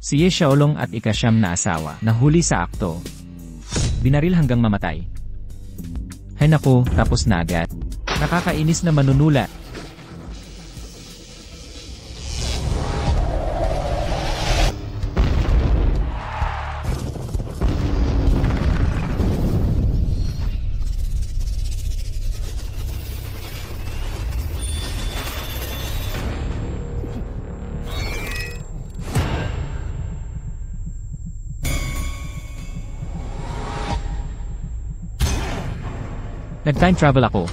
Si Ye Xiaolong at ika-siyam na asawa, nahuli sa akto. Binaril hanggang mamatay. Hay naku, tapos na agad. Nakakainis na manunulat. Nag-time travel ako.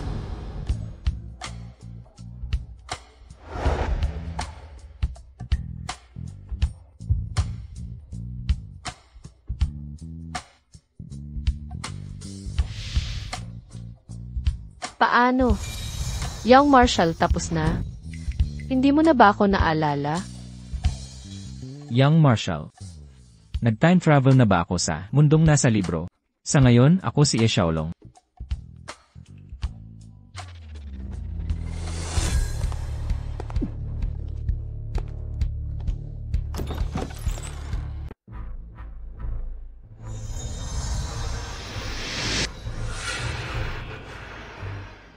Paano? Young Marshal, tapos na? Hindi mo na ba ako naalala? Young Marshal. Nag-time travel na ba ako sa mundong nasa libro? Sa ngayon, ako si Ye Xiaolong.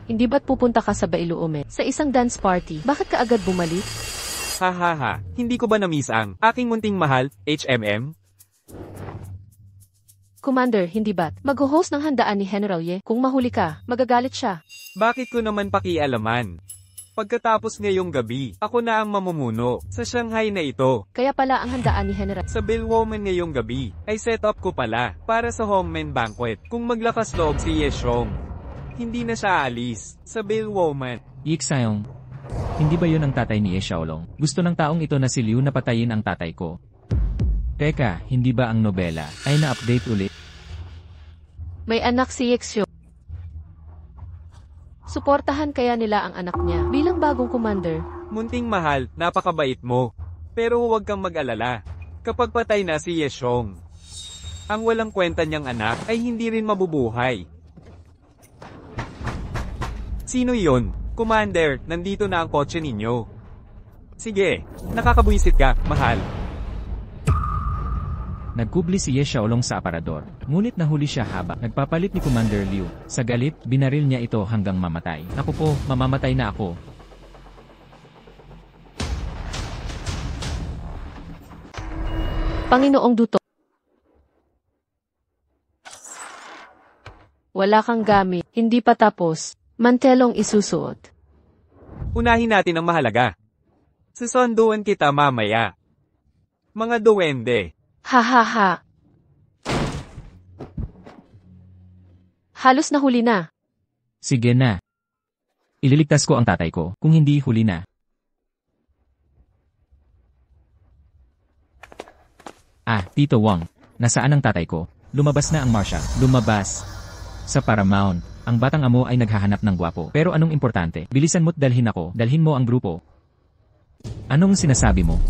Hindi ba't pupunta ka sa Bailuume sa isang dance party? Bakit ka agad bumalik? Hahaha, hindi ko ba na-miss ang aking munting mahal, HMM? Commander, hindi ba't mag-host ng handaan ni General Ye? Kung mahuli ka, magagalit siya. Bakit ko naman pakialaman? Pagkatapos ngayong gabi, ako na ang mamumuno sa Shanghai na ito. Kaya pala ang handaan ni General Sa Billwoman ngayong gabi, ay set up ko pala para sa Hongmen Banquet. Kung maglakas loob si Ye Xiong, hindi na siya aalis sa Billwoman. Yixayong. Hindi ba yun ang tatay ni Ye Xiaolong? Gusto ng taong ito na si Liu na patayin ang tatay ko. Teka, hindi ba ang nobela ay na-update ulit? May anak si Yexio. Suportahan kaya nila ang anak niya bilang bagong commander. Munting mahal, napakabait mo. Pero huwag kang mag-alala. Kapag patay na si Ye Xiong, ang walang kwenta niyang anak ay hindi rin mabubuhay. Sino yon? Commander, nandito na ang kotse ninyo. Sige, nakakabuisit ka, mahal. Nagkubli si Ye Xiaolong sa aparador, ngunit nahuli siya habang nagpapalit ni Commander Liu. Sa galit, binaril niya ito hanggang mamatay. Naku po, mamamatay na ako. Panginoong Duto. Wala kang gamit, hindi pa tapos. Mantelong isusuot. Unahin natin ang mahalaga. Susunduan kita mamaya. Mga duwende. Ha ha ha. Halos nahuli na. Sige na. Ililigtas ko ang tatay ko, kung hindi huli na. Ah, Tito Wang, nasaan ang tatay ko? Lumabas na ang Marshal. Lumabas. Sa Paramount, ang batang amo ay naghahanap ng gwapo. Pero anong importante? Bilisan mo't dalhin ako, dalhin mo ang grupo. Anong sinasabi mo?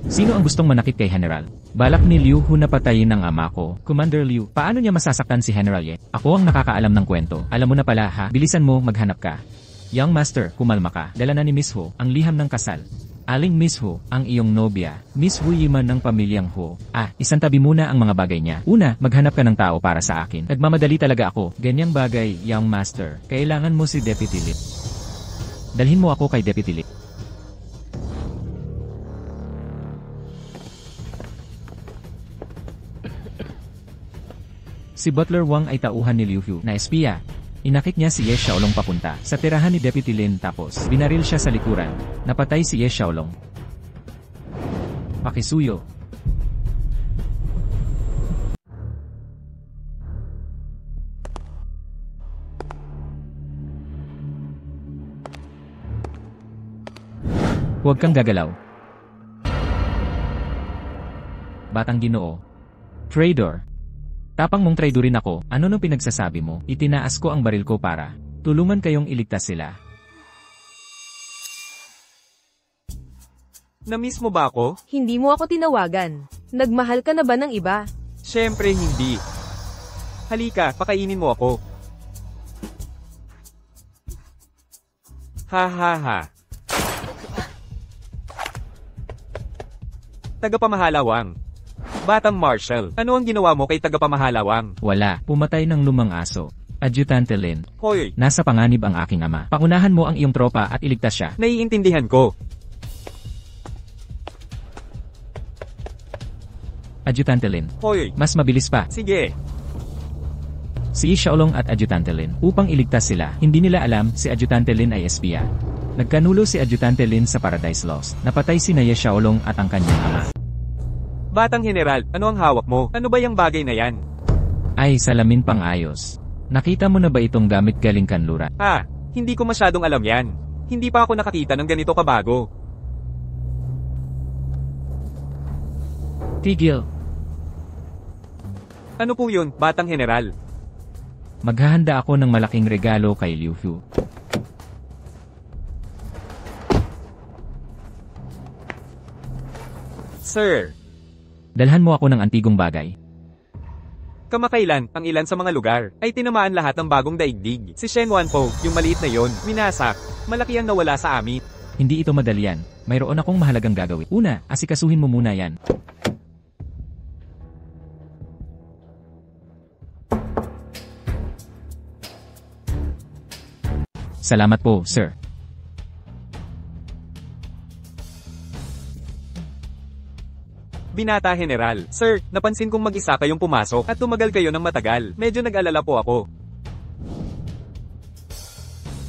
Sino ang gustong manakit kay General? Balak ni Liu Hu na patayin ng ama ko. Commander Liu, paano niya masasaktan si General Ye? Ako ang nakakaalam ng kwento. Alam mo na pala ha, bilisan mo, maghanap ka. Young Master, kumalma ka. Dala na ni Miss Ho ang liham ng kasal. Aling Miss Ho, ang iyong nobya. Miss Hu Yiman ng pamilyang Ho. Ah, isantabi muna ang mga bagay niya. Una, maghanap ka ng tao para sa akin. Nagmamadali talaga ako. Ganyang bagay, Young Master. Kailangan mo si Deputy Lit. Dalhin mo ako kay Deputy Lit. Si Butler Wang ay tauhan ni Liu Hu na espiya. Inakit niya si Ye Xiaolong papunta sa tirahan ni Deputy Lin tapos binaril siya sa likuran. Napatay si Ye Xiaolong. Pakisuyo. Huwag kang gagalaw. Batang Ginoo. Traitor. Tapang mong traidorin ako, ano nung pinagsasabi mo? Itinaas ko ang baril ko para tulungan kayong iligtas sila. Na-miss mo ba ako? Hindi mo ako tinawagan. Nagmahal ka na ba ng iba? Siyempre hindi. Halika, pakainin mo ako. Ha ha ha. Tagapamahala Wang. Batang Marshal, ano ang ginawa mo kay tagapamahalawang? Wala, pumatay ng lumang aso. Adjutante Lin, Hoy, nasa panganib ang aking ama. Paunahan mo ang iyong tropa at iligtas siya. naiintindihan ko. Adjutante Lin, Hoy, mas mabilis pa. sige. Si Xiaolong at Adjutante Lin, upang iligtas sila, hindi nila alam si Adjutante Lin ay espiya. Nagkanulo si Adjutante Lin sa Paradise Lost. Napatay si Ye Xiaolong at ang kanyang ama. Batang General, ano ang hawak mo? Ano ba yung bagay na yan? Ay, salamin pang ayos. Nakita mo na ba itong gamit galing kanluran? Hindi ko masyadong alam yan. Hindi pa ako nakakita ng ganito kabago. Tigil, Ano po yun, Batang General? maghahanda ako ng malaking regalo kay Liu Hu. Sir, Dalhan mo ako ng antigong bagay. kamakailan, ang ilan sa mga lugar, ay tinamaan lahat ng bagong daigdig. Si Shen Wanpo, yung maliit na yon, winasak. Malaki ang nawala sa amin. Hindi ito madali yan. Mayroon akong mahalagang gagawin. Una, asikasuhin mo muna yan. Salamat po, sir. Binata General, Sir, napansin kong mag-isa kayong pumasok at tumagal kayo ng matagal. Medyo nag-alala po ako.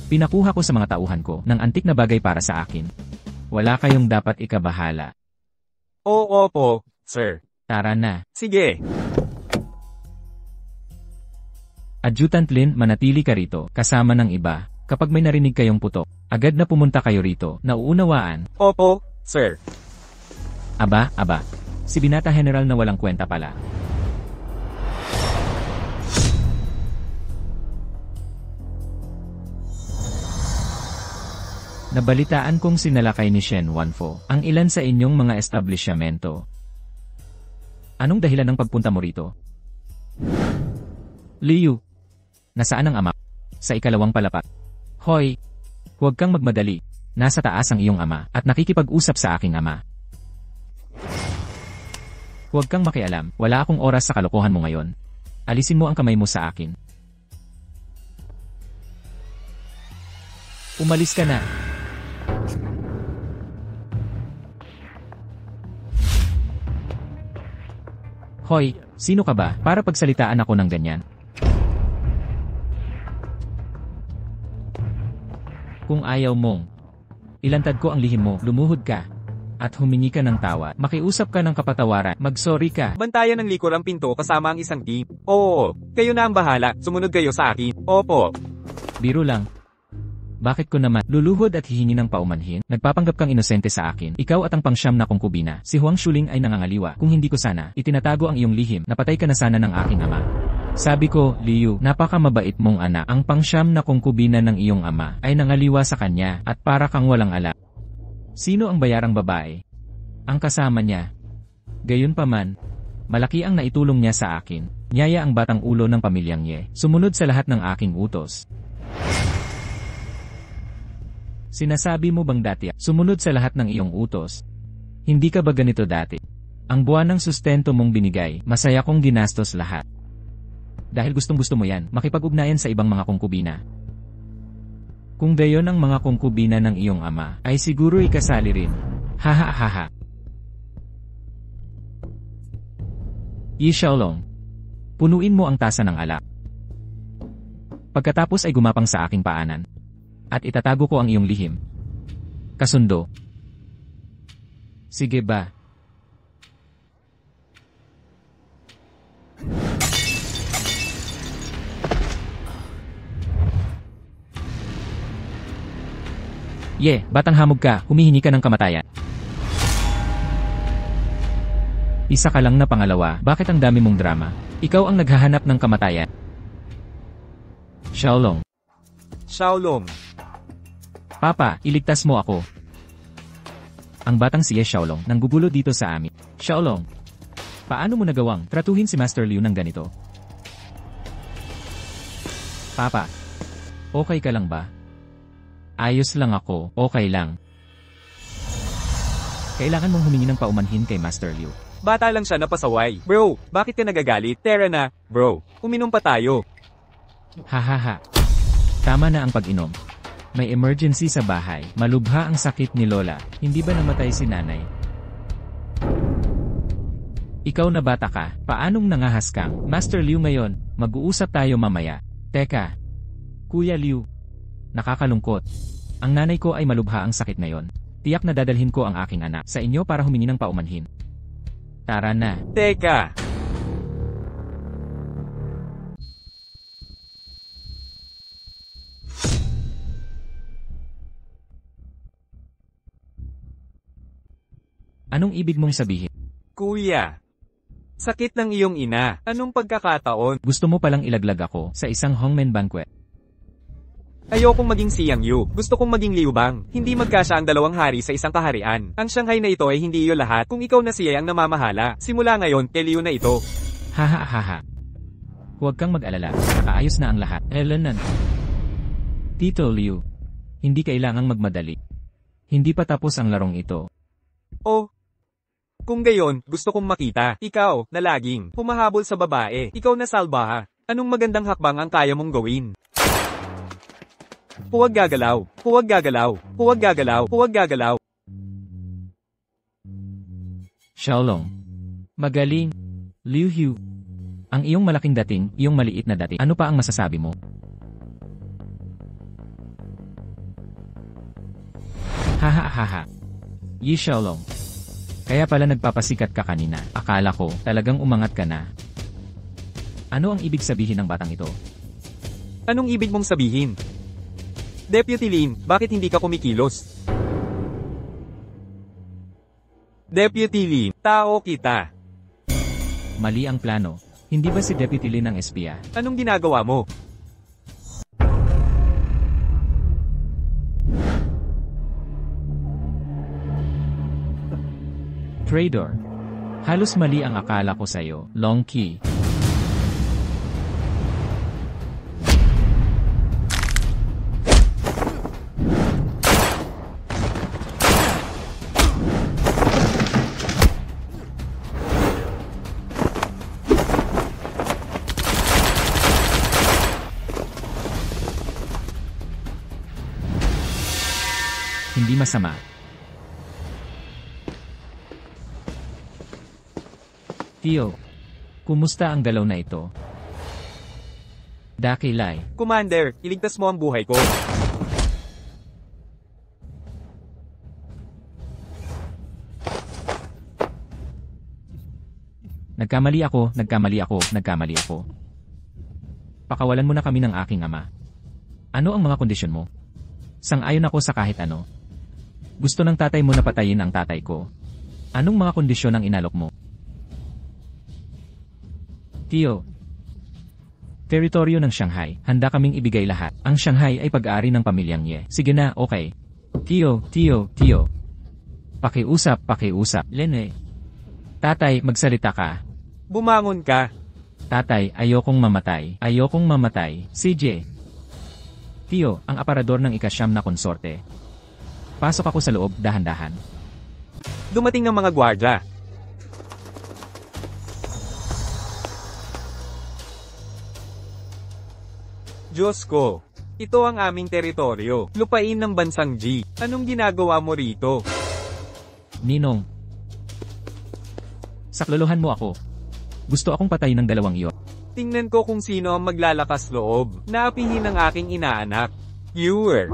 Pinakuha ko sa mga tauhan ko ng antik na bagay para sa akin. Wala kayong dapat ikabahala. Oo po, Sir. Tara na. Sige. Adjutant Lin, manatili ka rito, kasama ng iba. Kapag may narinig kayong putok, agad na pumunta kayo rito. Nauunawaan. Opo, Sir. Aba. Si Binata General na walang kwenta pala. Nabalitaan kong sinalakay ni Shen Wanfo ang ilan sa inyong mga establishmento. Anong dahilan ng pagpunta mo rito? Liu, nasaan ang ama? Sa ikalawang palapag. Hoy, huwag kang magmadali. Nasa taas ang iyong ama at nakikipag-usap sa aking ama. Huwag kang makialam, wala akong oras sa kalokohan mo ngayon. Alisin mo ang kamay mo sa akin. Umalis ka na. Hoy, sino ka ba para pagsalitaan ako ng ganyan? Kung ayaw mong ilantad ko ang lihim mo, lumuhod ka. At humingi ka ng tawad. Makiusap ka ng kapatawaran. Mag-sorry ka. Bantayan ng likod ang pinto kasama ang isang team. Oo, kayo na ang bahala. Sumunod kayo sa akin. Opo. Biro lang. Bakit ko naman luluhod at hihingi ng paumanhin? Nagpapanggap kang inosente sa akin. Ikaw at ang pangsyam na kongkubina. Si Huang Shuling ay nangangaliwa. Kung hindi ko sana, itinatago ang iyong lihim. Napatay ka na sana ng aking ama. Sabi ko, Liu, napakamabait mong anak. Ang pangsyam na kongkubina ng iyong ama ay nangaliwa sa kanya at para kang walang alam. Sino ang bayarang babae? Ang kasama niya. Gayunpaman, malaki ang naitulong niya sa akin. Niyaya ang batang ulo ng pamilyang Ye. Sumunod sa lahat ng aking utos. Sinasabi mo bang dati, sumunod sa lahat ng iyong utos? Hindi ka ba ganito dati? Ang buwan ng sustento mong binigay, masaya kong ginastos lahat. Dahil gustong-gusto mo yan, makipag-ugnayan sa ibang mga kongkubina. Kung gayon ang mga kongkubina ng iyong ama, ay siguro ikasali rin. Hahaha. Yi Xiaolong, punuin mo ang tasa ng alak. Pagkatapos ay gumapang sa aking paanan. At itatago ko ang iyong lihim. Kasundo. Sige ba? Ye, batang hamog ka, humihingi ka ng kamatayan. Isa ka lang na pangalawa, bakit ang dami mong drama? Ikaw ang naghahanap ng kamatayan. Xiaolong. Xiaolong. Papa, iligtas mo ako. Ang batang si Ye Xiaolong nanggugulo dito sa amin. Xiaolong, paano mo nagawang tratuhin si Master Liu ng ganito? Papa, okay ka lang ba? Ayos lang ako, okay lang. Kailangan mong humingi ng paumanhin kay Master Liu. Bata lang siya na pasaway. Bro, bakit ka nagagalit? Tara na, bro. Uminom pa tayo. Hahaha. Tama na ang pag-inom. May emergency sa bahay. Malubha ang sakit ni Lola. Hindi ba namatay si nanay? Ikaw na bata ka, paanong nangahas kang? Master Liu ngayon, mag-uusap tayo mamaya. Teka. Kuya Liu. Nakakalungkot. Ang nanay ko ay malubha ang sakit ngayon. Tiyak na dadalhin ko ang aking anak sa inyo para humingi ng paumanhin. Tara na. Teka. Anong ibig mong sabihin? Kuya. Sakit ng iyong ina. Anong pagkakataon? Gusto mo palang ilaglag ako sa isang hongmen banquet. Ayokong maging si Yang Yu. Gusto kong maging Liu Bang. Hindi magkasya ang dalawang hari sa isang kaharian. Ang Shanghai na ito ay hindi iyo lahat. Kung ikaw na siya ang namamahala, simula ngayon, kay Liu na ito. Haha. Huwag kang mag-alala. Nakaayos na ang lahat. Elenan. Tito Liu. Hindi kailangang magmadali. Hindi pa tapos ang larong ito. Oh. Kung gayon, gusto kong makita. Ikaw, na laging humahabol sa babae. Ikaw na salbaha. Anong magandang hakbang ang kaya mong gawin? Huwag gagalaw. Huwag gagalaw. Huwag gagalaw. Huwag gagalaw. Xiaolong. Magaling. Liu Hu. Ang iyong malaking dating, iyong maliit na dating. Ano pa ang masasabi mo? Haha. Yi Xiaolong. Kaya pala nagpapasikat ka kanina. Akala ko, talagang umangat ka na. Ano ang ibig sabihin ng batang ito? Anong ibig mong sabihin? Deputy Lin, bakit hindi ka kumikilos? Deputy Lin, tao kita. Mali ang plano. Hindi ba si Deputy Lin ang espiya? Anong ginagawa mo? Traitor. Halos mali ang akala ko sa'yo, Long Qi. Hindi masama. Tio, kumusta ang galaw na ito? Dakilay. Commander, iligtas mo ang buhay ko. Nagkamali ako. Pakawalan mo na kami ng aking ama. Ano ang mga kondisyon mo? Sang-ayon ako sa kahit ano. Gusto ng tatay mo na patayin ang tatay ko. Anong mga kondisyon ang inalok mo? Tio. Teritoryo ng Shanghai, handa kaming ibigay lahat. Ang Shanghai ay pag-aari ng pamilyang Ye. Sige na, okay. Tio. Pakiusap. Lene. Tatay, magsalita ka. Bumangon ka. Tatay, ayokong mamatay. CJ. Tio, ang aparador ng ikasyam na konsorte. Pasok ako sa loob, dahan-dahan. Dumating ng mga gwardya. Diyos ko. Ito ang aming teritoryo. Lupain ng bansang G. Anong ginagawa mo rito? Ninong. Saklolohan mo ako. Gusto akong patayin ng dalawang iyo. Tingnan ko kung sino ang maglalakas loob. Naapihin ang aking inaanak. Viewer.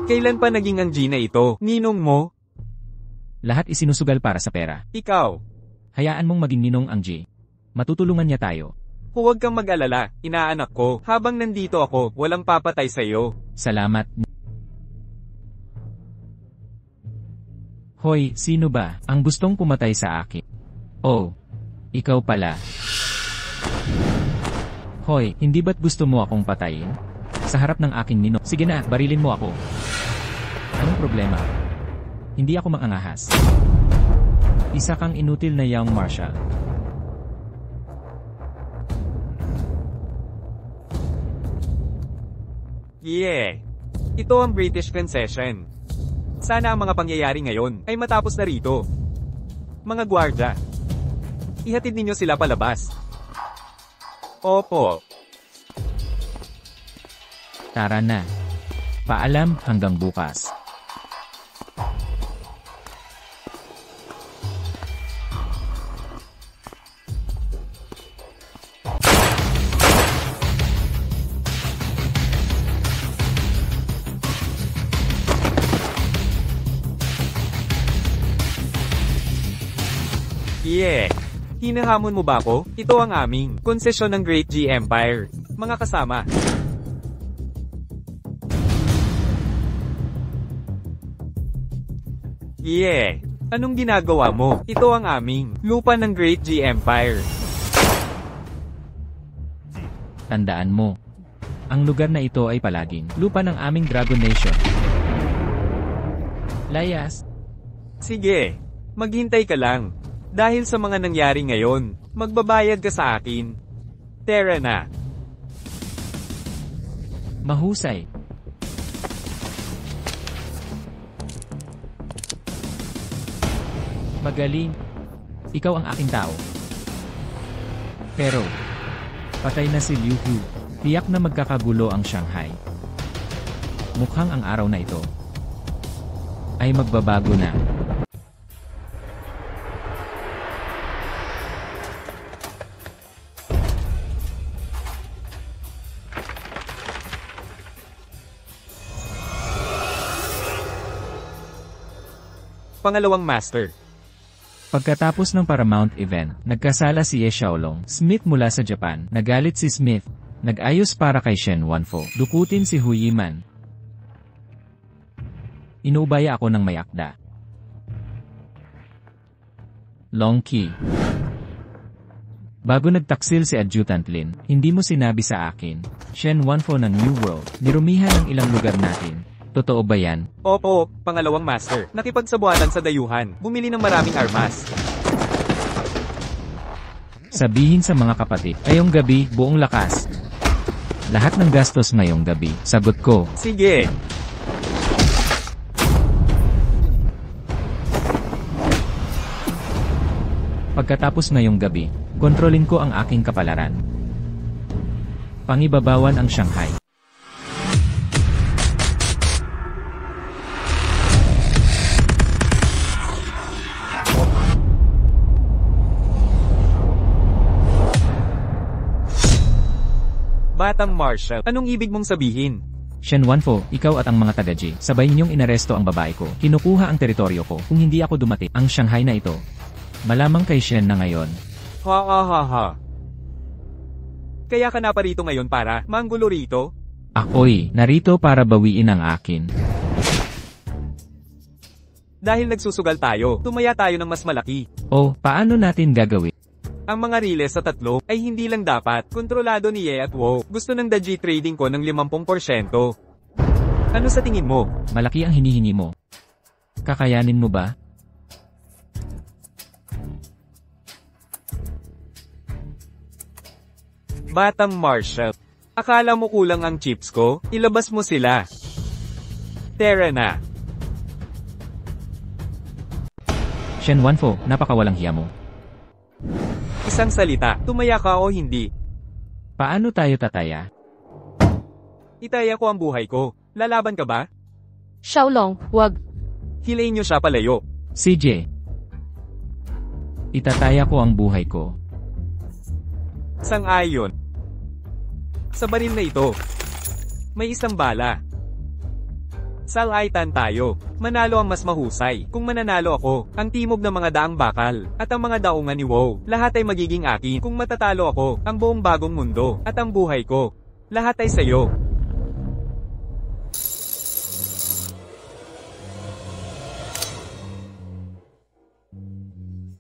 Kailan pa naging ang G na ito? Ninong mo? Lahat isinusugal para sa pera. Ikaw. Hayaan mong maging ninong ang G. Matutulungan niya tayo. Huwag kang mag-alala, inaanak ko. Habang nandito ako, walang papatay sa iyo. Salamat. Hoy, sino ba ang gustong pumatay sa akin? Oh, ikaw pala. Hoy, hindi ba't gusto mo akong patayin? Sa harap ng aking ninong. Sige na, barilin mo ako. Anong problema? Hindi ako maangahas. Isa kang inutil na young marshal. Yeah. Ito ang British concession. Sana ang mga pangyayari ngayon ay matapos na rito. Mga gwardya. Ihatid ninyo sila palabas. Opo. Tara na. Paalam hanggang bukas. Yeah. Hinahamon mo ba ako? Ito ang aming konsesyon ng Great G Empire. Mga kasama. Yeah. Anong ginagawa mo? Ito ang aming lupa ng Great G Empire. Tandaan mo. Ang lugar na ito ay palaging lupa ng aming Dragon Nation. Layas. Sige. Maghintay ka lang. Dahil sa mga nangyari ngayon, magbabayad ka sa akin. Tara na. Mahusay. Magaling. Ikaw ang aking tao. Pero, patay na si Liu Hu. Tiyak na magkakagulo ang Shanghai. Mukhang ang araw na ito ay magbabago na. Pangalawang master. Pagkatapos ng Paramount event, nagkasala si Ye Xiaolong Smith mula sa Japan. Nagalit si Smith. Nag-ayos para kay Shen Wanfo. Dukutin si Hu Yiman. Inuubaya ako ng may akda. Long Qi. Bago nagtaksil si Adjutant Lin, hindi mo sinabi sa akin. Shen Wanfo ng New World. Nirumihan ang ilang lugar natin. Totoo ba yan? Opo, pangalawang master. Nakipagsabuatan sa dayuhan. Bumili ng maraming armas. Sabihin sa mga kapatid, ngayong gabi, buong lakas. Lahat ng gastos ngayong gabi. Sagot ko. Sige. Pagkatapos ngayong gabi, kontrolin ko ang aking kapalaran. Pangibabawan ang Shanghai. Batang Marshal, anong ibig mong sabihin? Shen Wanfo, ikaw at ang mga taga-G, sabay ninyong inaresto ang babae ko. Kinukuha ang teritoryo ko. Kung hindi ako dumating, ang Shanghai na ito. Malamang kay Shen na ngayon. Ha ha ha ha. Kaya ka na pa rito ngayon para manggulo rito? Ako'y narito para bawiin ang akin. Dahil nagsusugal tayo, tumaya tayo ng mas malaki. O, paano natin gagawin? Ang mga riles sa tatlo ay hindi lang dapat kontrolado ni Ye at Wo. Gusto ng Daji trading ko ng 50%. Ano sa tingin mo? Malaki ang hinihingi mo. Kakayanin mo ba? Batang Marshal. Akala mo kulang ang chips ko? Ilabas mo sila. Tara na. Shen Wanfo, napakawalang hiya mo. Isang salita, tumaya ka o hindi. Paano tayo tataya? Itaya ko ang buhay ko. Lalaban ka ba? Xiaolong, wag. Hilayin niyo siya palayo. CJ. Itataya ko ang buhay ko. Sang-ayon. Sa baril na ito, may isang bala. Salaitan tayo. Manalo ang mas mahusay. Kung mananalo ako, ang timog ng mga daang bakal, at ang mga daungan ni Wo, lahat ay magiging akin. Kung matatalo ako, ang buong bagong mundo, at ang buhay ko, lahat ay sayo.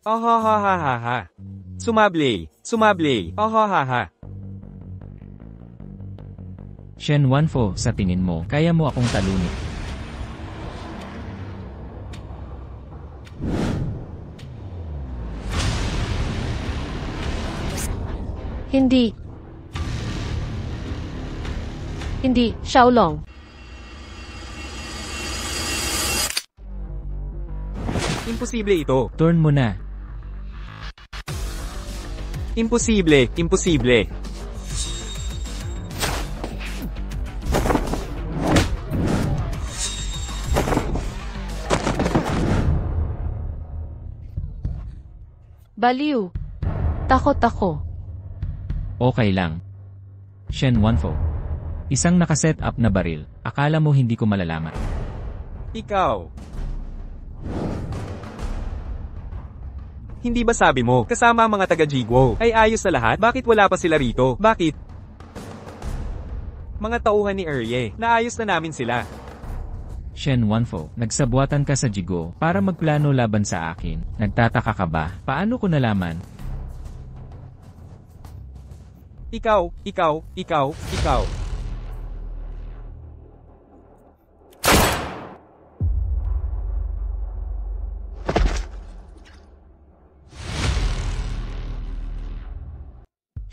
Ahahahaha. Sumable. Sumable. Ahahaha. Shen Wanfo, sa tingin mo, kaya mo akong talunin. Hindi. Hindi, Xiaolong. Imposible ito. Turn mo na. Imposible, imposible. Baliw. Takot ako. Okay lang. Shen Wanfo. Isang nakaset up na baril. Akala mo hindi ko malalaman. Ikaw. Hindi ba sabi mo, kasama ang mga taga-Jigwo, ay ayos na lahat? Bakit wala pa sila rito? Bakit? Mga tauhan ni Erye, naayos na namin sila. Shen Wanfo, nagsabwatan ka sa Jigo para magplano laban sa akin. Nagtataka ka ba? Paano ko nalaman? Ikaw.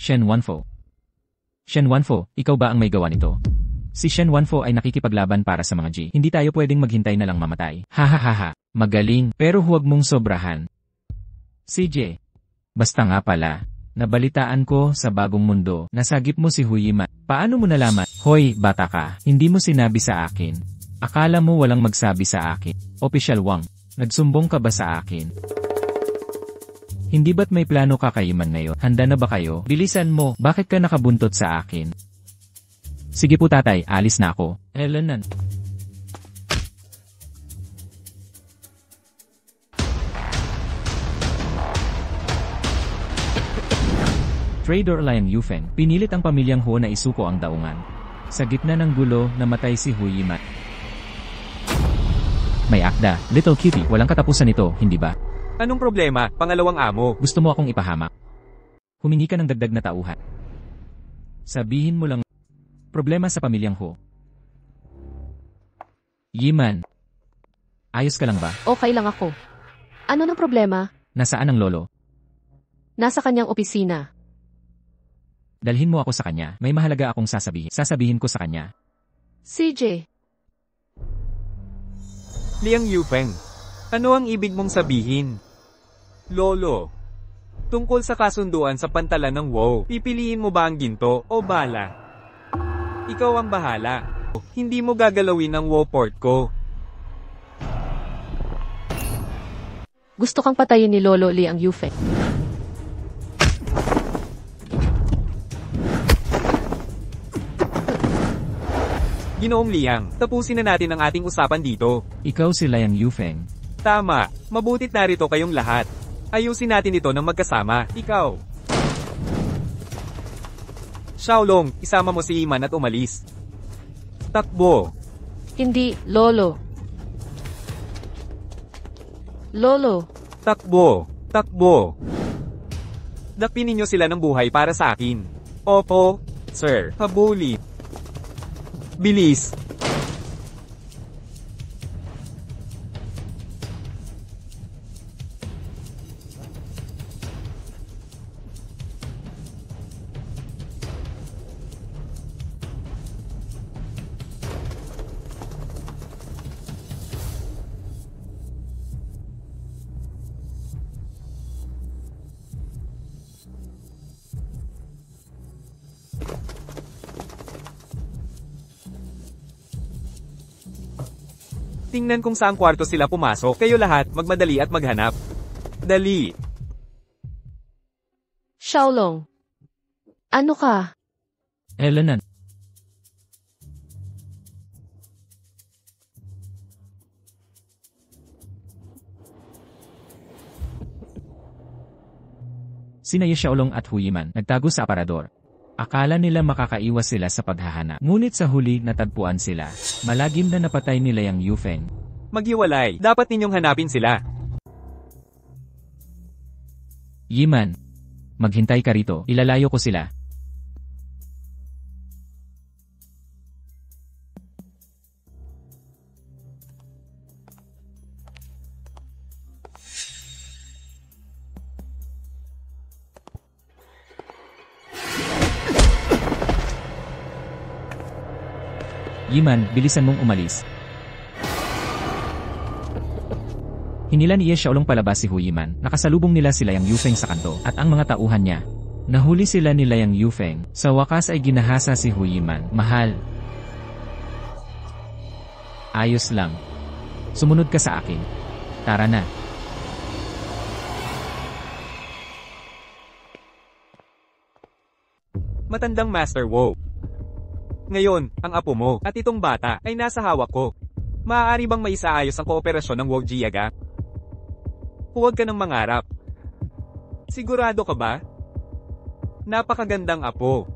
Shen Wanfo. Shen Wanfo, ikaw ba ang may gawa nito? Si Shen Wanfo ay nakikipaglaban para sa mga G. Hindi tayo pwedeng maghintay na lang mamatay. Hahaha, magaling, pero huwag mong sobrahan. CJ. Basta nga pala, nabalitaan ko sa bagong mundo, nasagip mo si Huyima. Paano mo nalaman? Hoy, bata ka, hindi mo sinabi sa akin. Akala mo walang magsabi sa akin. Official Wang, nagsumbong ka ba sa akin? Hindi ba't may plano ka kay Iman ngayon? Handa na ba kayo? Bilisan mo, bakit ka nakabuntot sa akin? Sige po tatay, alis na ako. Elenan. Trader Liang Yufeng, pinilit ang pamilyang Ho na isuko ang daungan. Sa gitna ng gulo, namatay si Hu Yima. May akda, little kitty, walang katapusan ito, hindi ba? Anong problema, pangalawang amo? Gusto mo akong ipahamak? Humingi ka ng dagdag na tauhan. Sabihin mo lang, problema sa pamilyang Ho. Yiman, ayos ka lang ba? Okay lang ako. Ano na problema? Nasaan ang lolo? Nasa kanyang opisina. Dalhin mo ako sa kanya, may mahalaga akong sasabihin. Sasabihin ko sa kanya. CJ. Liang Yufeng, ano ang ibig mong sabihin? Lolo. Tungkol sa kasunduan sa pantalan ng WoW, pipiliin mo ba ang ginto o bala? Ikaw ang bahala. Hindi mo gagalawin ang WoW port ko. Gusto kang patayin ni Lolo Liang Yufeng. Ginoong Liang, tapusin na natin ang ating usapan dito. Ikaw si Liang Yufeng. Tama, mabutit narito kayong lahat. Ayusin natin ito ng magkasama. Ikaw. Xiaolong, isama mo si Iman at umalis. Takbo. Hindi, Lolo. Lolo. Takbo. Takbo. Dakpin ninyo sila ng buhay para sa akin. Opo, sir. Habulin. Bilis. Tingnan kung saang kwarto sila pumasok. Kayo lahat, magmadali at maghanap. Dali. Xiaolong. Ano ka? Elenan. Sina Xiaolong at Hu Yiman nagtago sa aparador. Akala nila makakaiwas sila sa paghahanap. Ngunit sa huli natagpuan sila. Malagim na napatay nila Liang Yufeng. Maghiwalay. Dapat ninyong hanapin sila. Yiman, maghintay ka rito. Ilalayo ko sila. Yiman, bilisan mong umalis. Hinila ni Xiaolong palabas si Hu Yiman. Nakasalubong nila sila Liang Yufeng sa kanto at ang mga tauhan niya. Nahuli sila ni Liang Yufeng. Sa wakas ay ginahasa si Hu Yiman. Mahal. Ayos lang. Sumunod ka sa akin. Tara na. Matandang Master Wu. Ngayon, ang apo mo, at itong bata, ay nasa hawak ko. Maaari bang maisaayos ang kooperasyon ng Wu Jiaga? Huwag ka nang mangarap. Sigurado ka ba? Napakagandang apo.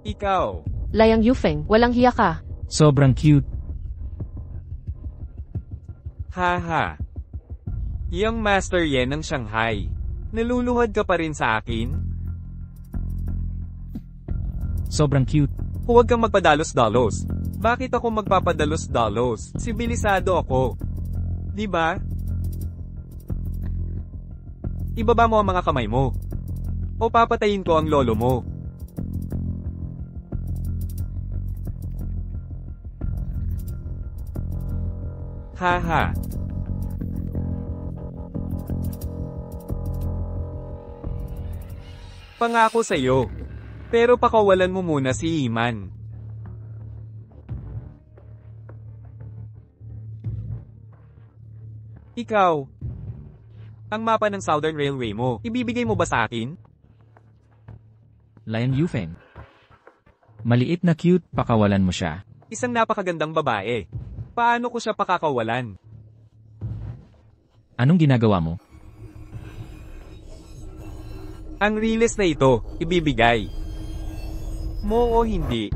Ikaw. Liang Yufeng, walang hiya ka. Sobrang cute. Haha. Yang Master Yen ng Shanghai. Naluluhad ka pa rin sa akin? Sobrang cute. Huwag kang magpadalos-dalos. Bakit ako magpapadalos-dalos? Sibilisado ako. Di ba? Ibaba mo ang mga kamay mo. O papatayin ko ang lolo mo. Haha. Pangako sa'yo. Pero pakawalan mo muna si Iman. Ikaw. Ang mapa ng Southern Railway mo, ibibigay mo ba sa akin? Liang Yufeng. Maliit na cute, pakawalan mo siya. Isang napakagandang babae. Paano ko siya pakakawalan? Anong ginagawa mo? Ang riles na ito, ibibigay. Mo o hindi.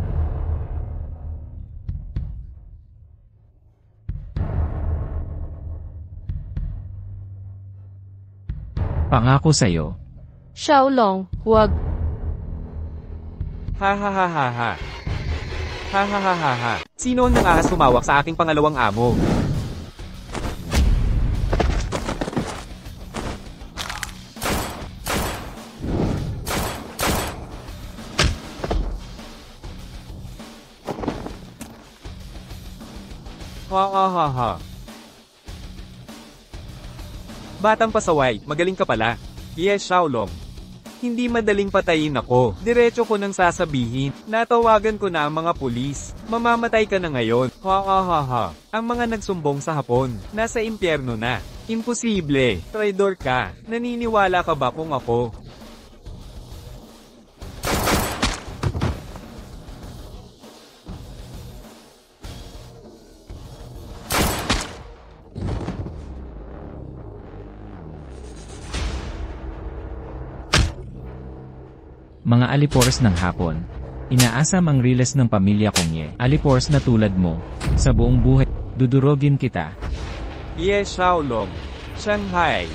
Pangako sa'yo. Xiaolong, huwag. Ha ha ha ha ha. Ha ha ha ha ha. Sino ang nangahas tumawak sa aking pangalawang amo? Ha ha ha ha. Batang pasaway, magaling ka pala. Yes, Xiaolong. Hindi madaling patayin ako. Diretso ko nang sasabihin. Natawagan ko na ang mga pulis. Mamamatay ka na ngayon. Ha ha ha ha. Ang mga nagsumbong sa Hapon, nasa impyerno na. Imposible. Traidor ka. Naniniwala ka ba kung ako? Mga alipores ng Hapon. Inaasam ang riles ng pamilya kong Ye. Alipores na tulad mo. Sa buong buhay, dudurogin kita. Yes, Xiaolong. Shanghai.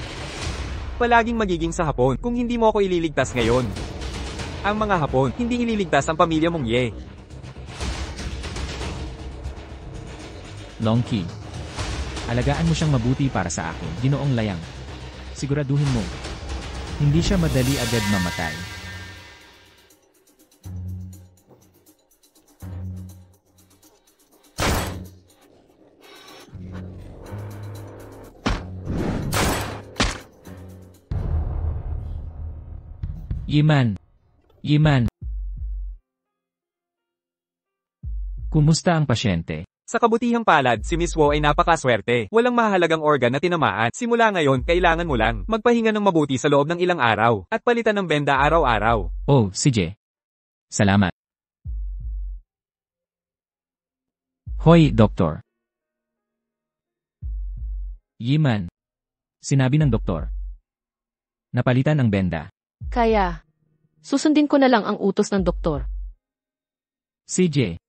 Palaging magiging sa Hapon kung hindi mo ako ililigtas ngayon. Ang mga Hapon, hindi ililigtas ang pamilya mong Ye. Longqi. Alagaan mo siyang mabuti para sa akin, Ginoong Layang. Siguraduhin mo. Hindi siya madali agad mamatay. Yiman. Yiman. Kumusta ang pasyente? Sa kabutihang palad, si Miss Wu ay napakaswerte. Walang mahalagang organ na tinamaan. Simula ngayon, kailangan mo lang magpahinga ng mabuti sa loob ng ilang araw at palitan ng benda araw-araw. Oh, sige. Salamat. Hoy, doktor. Yiman. Sinabi ng doktor. Napalitan ang benda. Kaya, susundin ko na lang ang utos ng doktor. CJ.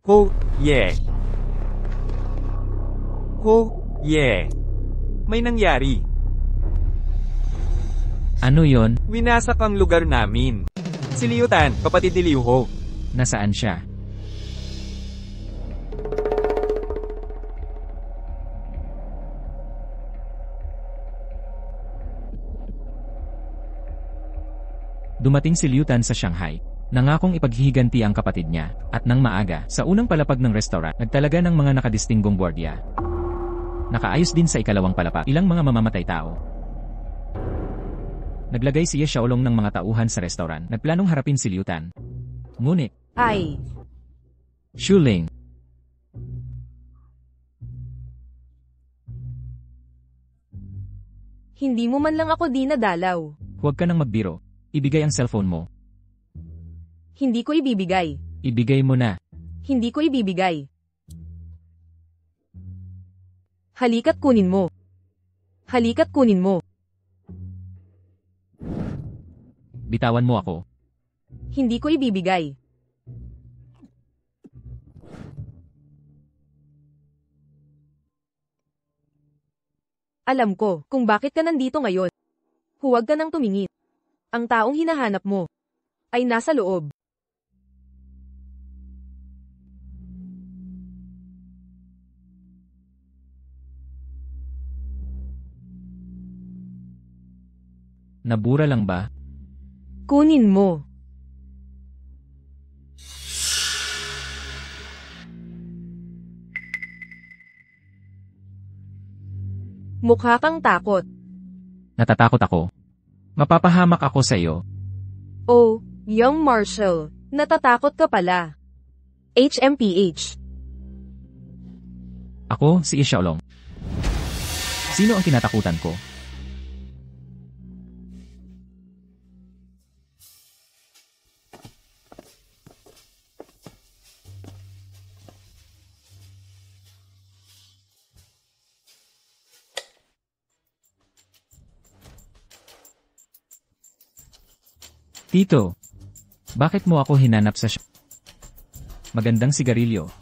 Ho, yeah. Ho, yeah. May nangyari. Ano yon? Winasak ang lugar namin. Si Liu Tan, kapatid ni Liu Ho. Nasaan siya? Dumating si Liu Tan sa Shanghai. Nangakong ipaghihiganti ang kapatid niya, at nang maaga, sa unang palapag ng restaurant, nagtalaga ng mga nakadistinggong gwardiya. Nakaayos din sa ikalawang palapag, ilang mga mamamatay tao. Naglagay si Ye Xiaolong ng mga tauhan sa restaurant, nagplanong harapin si Liu Tan. Ngunit, Ay, Shuling, hindi mo man lang ako dinadalaw. huwag ka nang magbiro. Ibigay ang cellphone mo. Hindi ko ibibigay. Ibigay mo na. Hindi ko ibibigay. Halika't kunin mo. Halika't kunin mo. Bitawan mo ako. Hindi ko ibibigay. Alam ko kung bakit ka nandito ngayon. Huwag ka nang tumingin. Ang taong hinahanap mo ay nasa loob. Nabura lang ba? Kunin mo. Mukha kang takot. Natatakot ako. Mapapahamak ako sa iyo. Oh, young Marshall, natatakot ka pala. HMPH. Ako, si Ye Xiaolong. Sino ang kinatakutan ko? Tito, bakit mo ako hinanap sa magandang sigarilyo?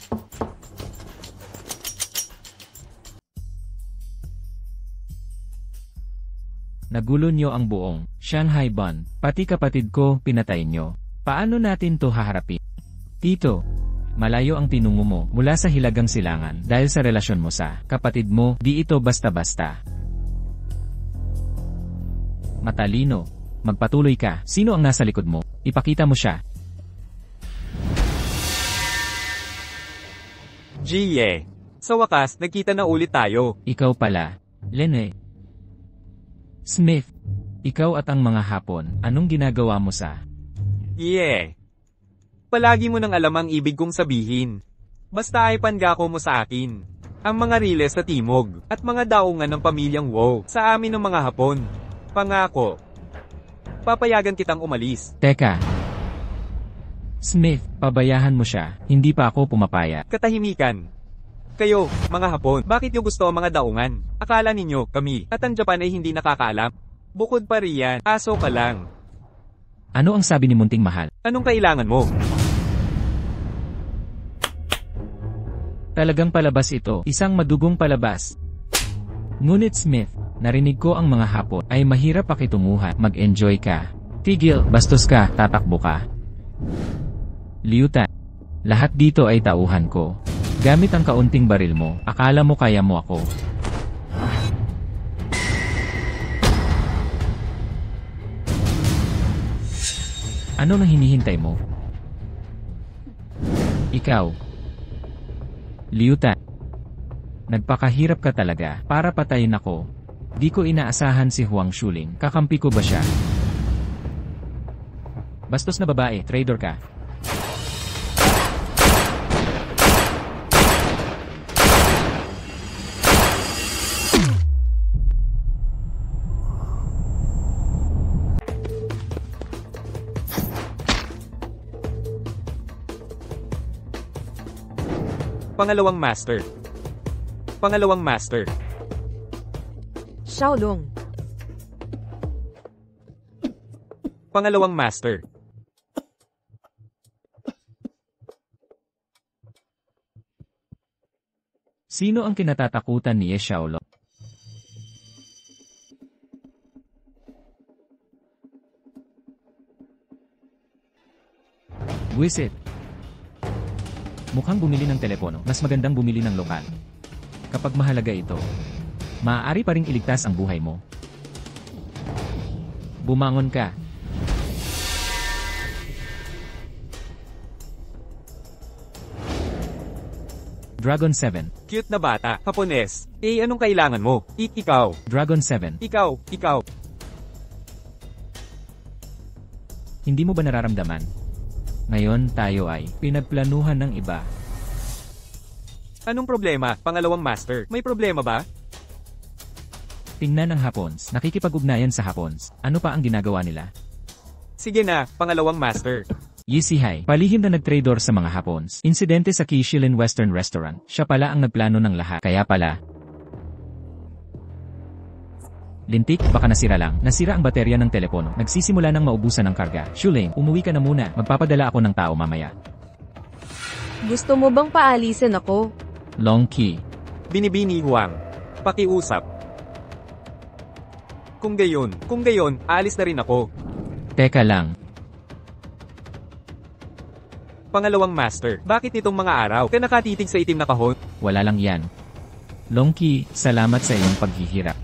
Nagulo nyo ang buong Shanghai Bun, pati kapatid ko pinatay nyo. Paano natin to haharapin? Tito, malayo ang tinungo mo mula sa Hilagang Silangan dahil sa relasyon mo sa kapatid mo, di ito basta-basta. Matalino. Magpatuloy ka. Sino ang nasa likod mo? Ipakita mo siya. Jie. Sa wakas, nagkita na ulit tayo. Ikaw pala. Lene. Smith. Ikaw at ang mga Hapon, anong ginagawa mo sa... Yeah. Palagi mo nang alam ang ibig kong sabihin. Basta ay pangako mo sa akin. Ang mga riles sa timog, at mga daungan ng pamilyang Wu, sa amin ng mga Hapon. Pangako. Papayagan kitang umalis. Teka. Smith, pabayahan mo siya. Hindi pa ako pumapaya. Katahimikan. Kayo, mga Hapon, bakit nyo gusto ang mga daungan? Akala ninyo, kami, at ang Japan ay hindi nakakaalam? Bukod pa riyan, aso ka lang. Ano ang sabi ni Munting Mahal? Anong kailangan mo? Talagang palabas ito. Isang madugong palabas. Ngunit Smith, narinig ko ang mga Hapon ay mahirap pakitunguhan. Mag-enjoy ka. Tigil, bastos ka, tatakbo ka. Liu Tan, lahat dito ay tauhan ko. Gamit ang kaunting baril mo, akala mo kaya mo ako. Ano nang hinihintay mo? Ikaw, Liu Tan, nagpakahirap ka talaga para patayin ako. Di ko inaasahan si Huang Shuling. Kakampi ko ba siya? Bastos na babae, traitor ka. Pangalawang master. Pangalawang master. Xiaolong. Pangalawang master. Sino ang kinatatakutan ni Ye Xiaolong? Wisit. Mukhang bumili ng telepono, mas magandang bumili ng lokal. Kapag mahalaga ito, maaari pa ring iligtas ang buhay mo. Bumangon ka. Dragon 7. Cute na bata, Hapones. Anong kailangan mo? Ikaw. Dragon 7. Ikaw. Hindi mo ba nararamdaman? Ngayon tayo ay pinagplanuhan ng iba. Anong problema, pangalawang master? May problema ba? Tingnan ang Hapons. Nakikipag-ugnayan sa Hapons. Ano pa ang ginagawa nila? Sige na, pangalawang master. Yisihai, palihim na nag-trador sa mga Hapons. Insidente sa Kishilin Western Restaurant. Siya pala ang nagplano ng lahat. Kaya pala. Lintik, baka nasira lang. Nasira ang baterya ng telepono. Nagsisimula ng maubusan ng karga. Shuleng, umuwi ka na muna. Magpapadala ako ng tao mamaya. Gusto mo bang paalisin ako? Long Key. Binibini Huang. Pakiusap. Kung gayon, aalis na rin ako. Teka lang. Pangalawang master, bakit nitong mga araw ka nakatitig sa itim na kahon? Wala lang yan. Long Key, salamat sa iyong paghihirap.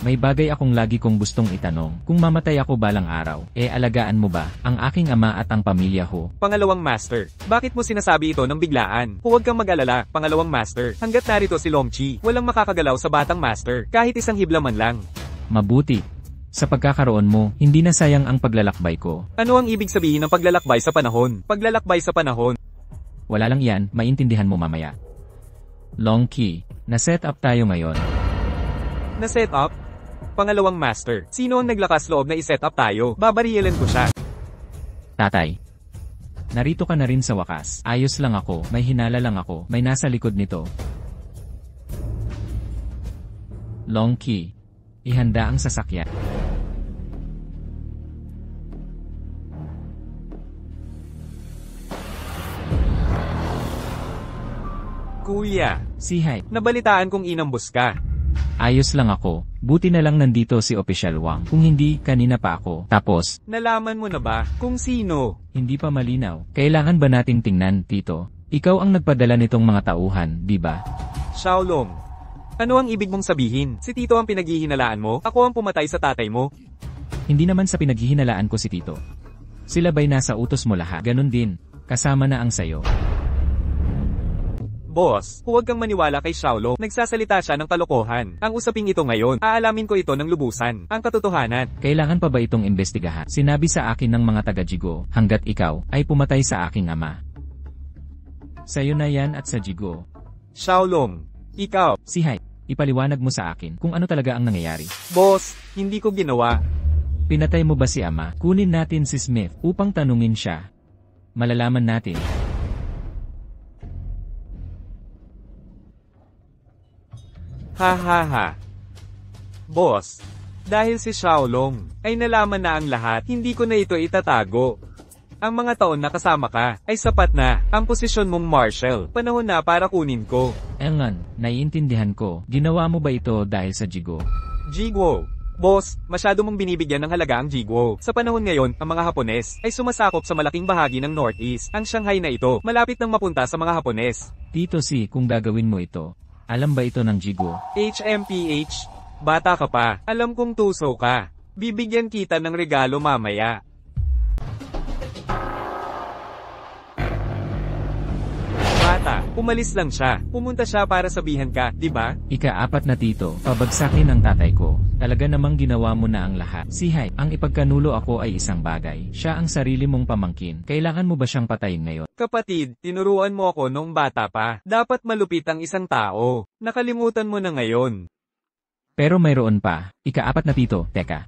May bagay akong lagi kong gustong itanong. Kung mamatay ako balang araw, alagaan mo ba ang aking ama at ang pamilya ko? Pangalawang master, bakit mo sinasabi ito ng biglaan? Huwag kang mag-alala, pangalawang master. Hanggat narito si Longchi, walang makakagalaw sa batang master, kahit isang hibla man lang. Mabuti. Sa pagkakaroon mo, hindi na sayang ang paglalakbay ko. Ano ang ibig sabihin ng paglalakbay sa panahon? Paglalakbay sa panahon. Wala lang yan, maintindihan mo mamaya. Long Key, na-set up tayo ngayon. Na-set up? Pangalawang master, sino ang naglakas loob na i-set up tayo? Babarilan ko siya. Tatay. Narito ka na rin sa wakas. Ayos lang ako, may hinala lang ako, may nasa likod nito. Long Key. Ihanda ang sasakyan. Kuya, Sihai, nabalitaan kong inambus ka. ayos lang ako. Buti na lang nandito si Official Wang. Kung hindi, kanina pa ako. Tapos, Nalaman mo na ba kung sino? hindi pa malinaw. Kailangan ba nating tingnan, Tito? Ikaw ang nagpadala nitong mga tauhan, di ba? Xiaolong. Ano ang ibig mong sabihin? Si Tito ang pinaghihinalaan mo? Ako ang pumatay sa tatay mo? Hindi naman sa pinaghihinalaan ko si Tito. Sila ba'y nasa utos mo lahat? Ganon din. Kasama na ang sayo. Boss, huwag kang maniwala kay Xiaolong. Nagsasalita siya ng kalokohan. Ang usaping ito ngayon, aalamin ko ito ng lubusan. Ang katotohanan. Kailangan pa ba itong imbestigahan? Sinabi sa akin ng mga taga-Jigo, hanggat ikaw ay pumatay sa aking ama. Sa'yo na yan at sa Jigo. Xiaolong, ikaw. Sihai, ipaliwanag mo sa akin kung ano talaga ang nangyayari. Boss, hindi ko ginawa. Pinatay mo ba si ama? Kunin natin si Smith upang tanungin siya. Malalaman natin. Ha ha ha. Boss, dahil si Xiaolong ay nalaman na ang lahat, hindi ko na ito itatago. Ang mga taon na kasama ka ay sapat na. Ang posisyon mong Marshal, panahon na para kunin ko. Engan, naiintindihan ko. Ginawa mo ba ito dahil sa Jigo? Jiguo. Boss, masyado mong binibigyan ng halaga ang Jiguo. Sa panahon ngayon, ang mga Hapones ay sumasakop sa malaking bahagi ng Northeast. Ang Shanghai na ito, malapit nang mapunta sa mga Hapones. Tito Si, kung gagawin mo ito, alam ba ito ng Jigo? HMPH, bata ka pa. Alam kong tuso ka. Bibigyan kita ng regalo mamaya. Bata, umalis lang siya. Pumunta siya para sabihan ka, di ba? Ika-4 na tito, pabagsakin ng tatay ko. Talaga namang ginawa mo na ang lahat. Sihai, ang ipagkanulo ako ay isang bagay. Siya ang sarili mong pamangkin. Kailangan mo ba siyang patayin ngayon? Kapatid, tinuruan mo ako noong bata pa. Dapat malupit ang isang tao. Nakalimutan mo na ngayon. Pero mayroon pa. Ika-4 na tito, teka.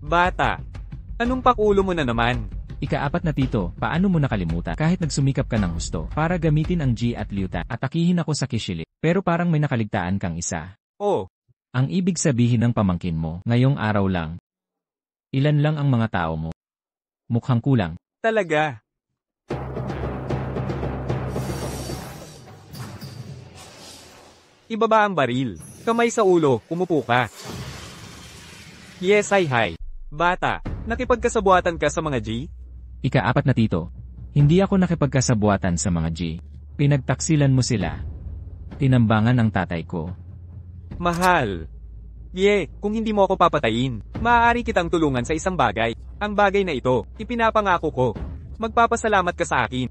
Bata, anong pakulo mo na naman? Ika-4 na tito, paano mo nakalimutan? Kahit nagsumikap ka ng husto, para gamitin ang G at Liuta, atakihin ako sa Kishili. Pero parang may nakaligtaan kang isa. Oh, Ang ibig sabihin ng pamangkin mo, ngayong araw lang. Ilan lang ang mga tao mo? Mukhang kulang. talaga. Ibaba ang baril. Kamay sa ulo, umupo ka. Yes, hi. Bata, nakipagkasabuatan ka sa mga G? Ika-4 na tito, hindi ako nakipagkasabuatan sa mga G. Pinagtaksilan mo sila. Tinambangan ang tatay ko. Mahal. Kung hindi mo ako papatayin, maaari kitang tulungan sa isang bagay. Ang bagay na ito, ipinapangako ko. Magpapasalamat ka sa akin.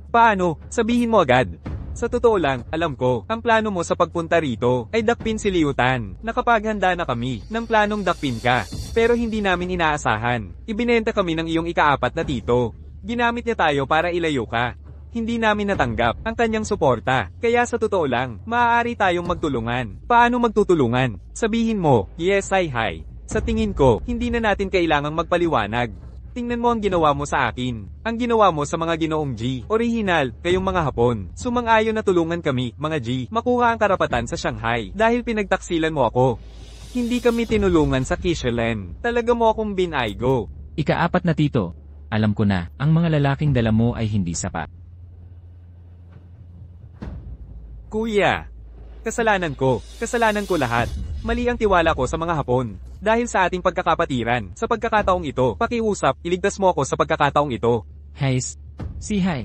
Paano? Sabihin mo agad. Sa totoo lang, alam ko, ang plano mo sa pagpunta rito ay dakpin si Liu Tan. Nakapaghanda na kami ng planong dakpin ka. Pero hindi namin inaasahan. Ibinenta kami ng iyong ika-4 na tito. Ginamit niya tayo para ilayo ka. Hindi namin natanggap ang kanyang suporta. Kaya sa totoo lang, maaari tayong magtulungan. Paano magtutulungan? Sabihin mo, yes hi. Sa tingin ko, hindi na natin kailangang magpaliwanag. Tingnan mo ang ginawa mo sa akin. Ang ginawa mo sa mga ginoong G. Orihinal, kayong mga Hapon. Sumang-ayon na tulungan kami, mga G, makuha ang karapatan sa Shanghai dahil pinagtaksilan mo ako. Hindi kami tinulungan sa Kishilen. Talaga mo akong binaygo. Ika-4 na tito. Alam ko na, ang mga lalaking dala mo ay hindi sapat. Kuya, kasalanan ko lahat. Mali ang tiwala ko sa mga Hapon. Dahil sa ating pagkakapatiran, sa pagkakataong ito, pakiusap, iligtas mo ako sa pagkakataong ito. Heis, si Hai.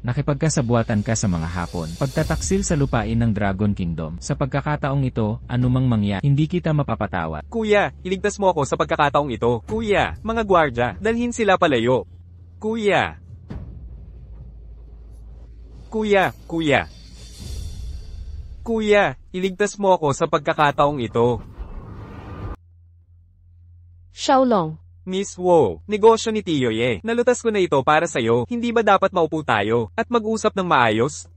Nakipagkasabuatan ka sa mga Hapon. Pagtataksil sa lupain ng Dragon Kingdom. Sa pagkakataong ito, anumang mangyari, hindi kita mapapatawad. Kuya, iligtas mo ako sa pagkakataong ito. Kuya, mga gwardya, dalhin sila palayo. Kuya. Kuya, iligtas mo ako sa pagkakataong ito. Xiaolong. Miss Wu, negosyo ni Tio Ye. Nalutas ko na ito para sa'yo. Hindi ba dapat maupo tayo at mag-usap ng maayos?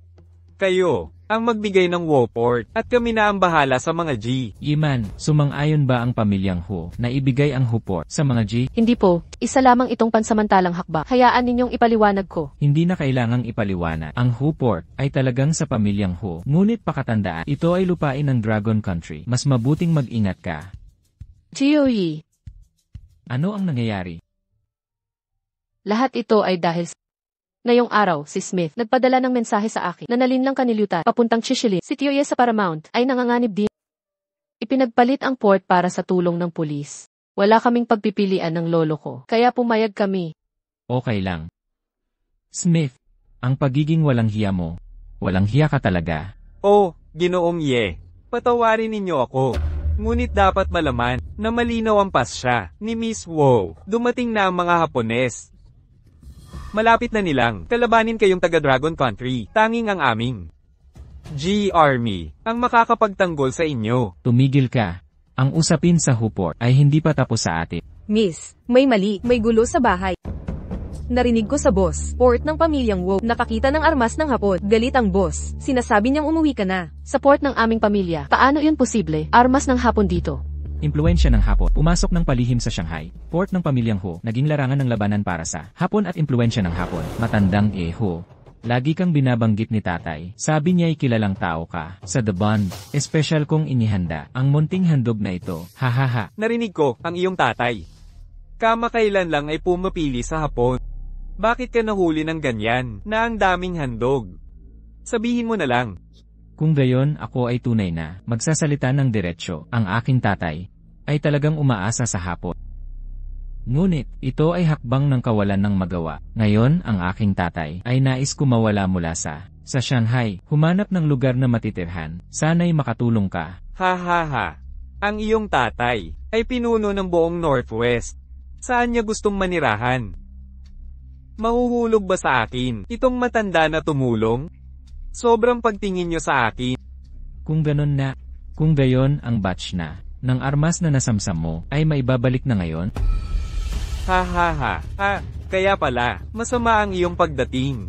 Kayo ang magbigay ng Woport at kami na ang bahala sa mga G. Yiman, sumang-ayon ba ang pamilyang Hu na ibigay ang Huport sa mga G? Hindi po, isa lamang itong pansamantalang hakbang. Hayaan ninyong ipaliwanag ko. Hindi na kailangang ipaliwanag. Ang Huport ay talagang sa pamilyang Hu. Ngunit pakatandaan, ito ay lupain ng Dragon Country. Mas mabuting mag-ingat ka. Jiuyi, Ano ang nangyayari? lahat ito ay dahil sa... Ngayong araw, si Smith nagpadala ng mensahe sa akin na nalinlang kanilutan papuntang Chichilin. Si Tioye sa Paramount ay nanganganib din. Ipinagpalit ang port para sa tulong ng pulis. Wala kaming pagpipilian ng lolo ko, kaya pumayag kami. Okay lang. Smith, ang pagiging walang hiya mo. Walang hiya ka talaga. Oh, Ginoong Ye. Patawarin ninyo ako. Ngunit dapat malaman na malinaw ang pasya ni Miss Wu. Dumating na ang mga Hapones. Malapit na nilang kalabanin kayong taga-Dragon Country. Tanging ang aming G-Army ang makakapagtanggol sa inyo. Tumigil ka. Ang usapin sa Huport ay hindi pa tapos sa atin. Miss, may mali, may gulo sa bahay. Narinig ko sa boss, port ng pamilyang Wu, nakakita ng armas ng Hapon. Galit ang boss, sinasabi niyang umuwi ka na. Sa port ng aming pamilya, paano yun posible? Armas ng Hapon dito. Impluensya ng Hapon, pumasok ng palihim sa Shanghai. Port ng pamilyang Hu, naging larangan ng labanan para sa Hapon at impluensya ng Hapon. Matandang Hu. Lagi kang binabanggit ni tatay. Sabi niya'y kilalang tao ka. Sa The Bond, espesyal kong inihanda ang munting handog na ito. Hahaha. Narinig ko ang iyong tatay. Kamakailan lang ay pumapili sa Hapon. Bakit ka nahuli ng ganyan na ang daming handog? Sabihin mo na lang. Kung gayon ako ay tunay na magsasalita ng diretsyo, ang aking tatay ay talagang umaasa sa Hapon. Ngunit, ito ay hakbang ng kawalan ng magawa. Ngayon, ang aking tatay ay nais ko mawala mula sa Shanghai, humanap ng lugar na matitirhan. Sana'y makatulong ka. Ha ha ha. Ang iyong tatay ay pinuno ng buong Northwest. Saan niya gustong manirahan? Mahuhulog ba sa akin itong matanda na tumulong? Sobrang pagtingin niyo sa akin. Kung ganon na, kung gayon ang batch na ng armas na nasamsam mo ay maibabalik na ngayon? Ha ha ha. Kaya pala, masama ang iyong pagdating.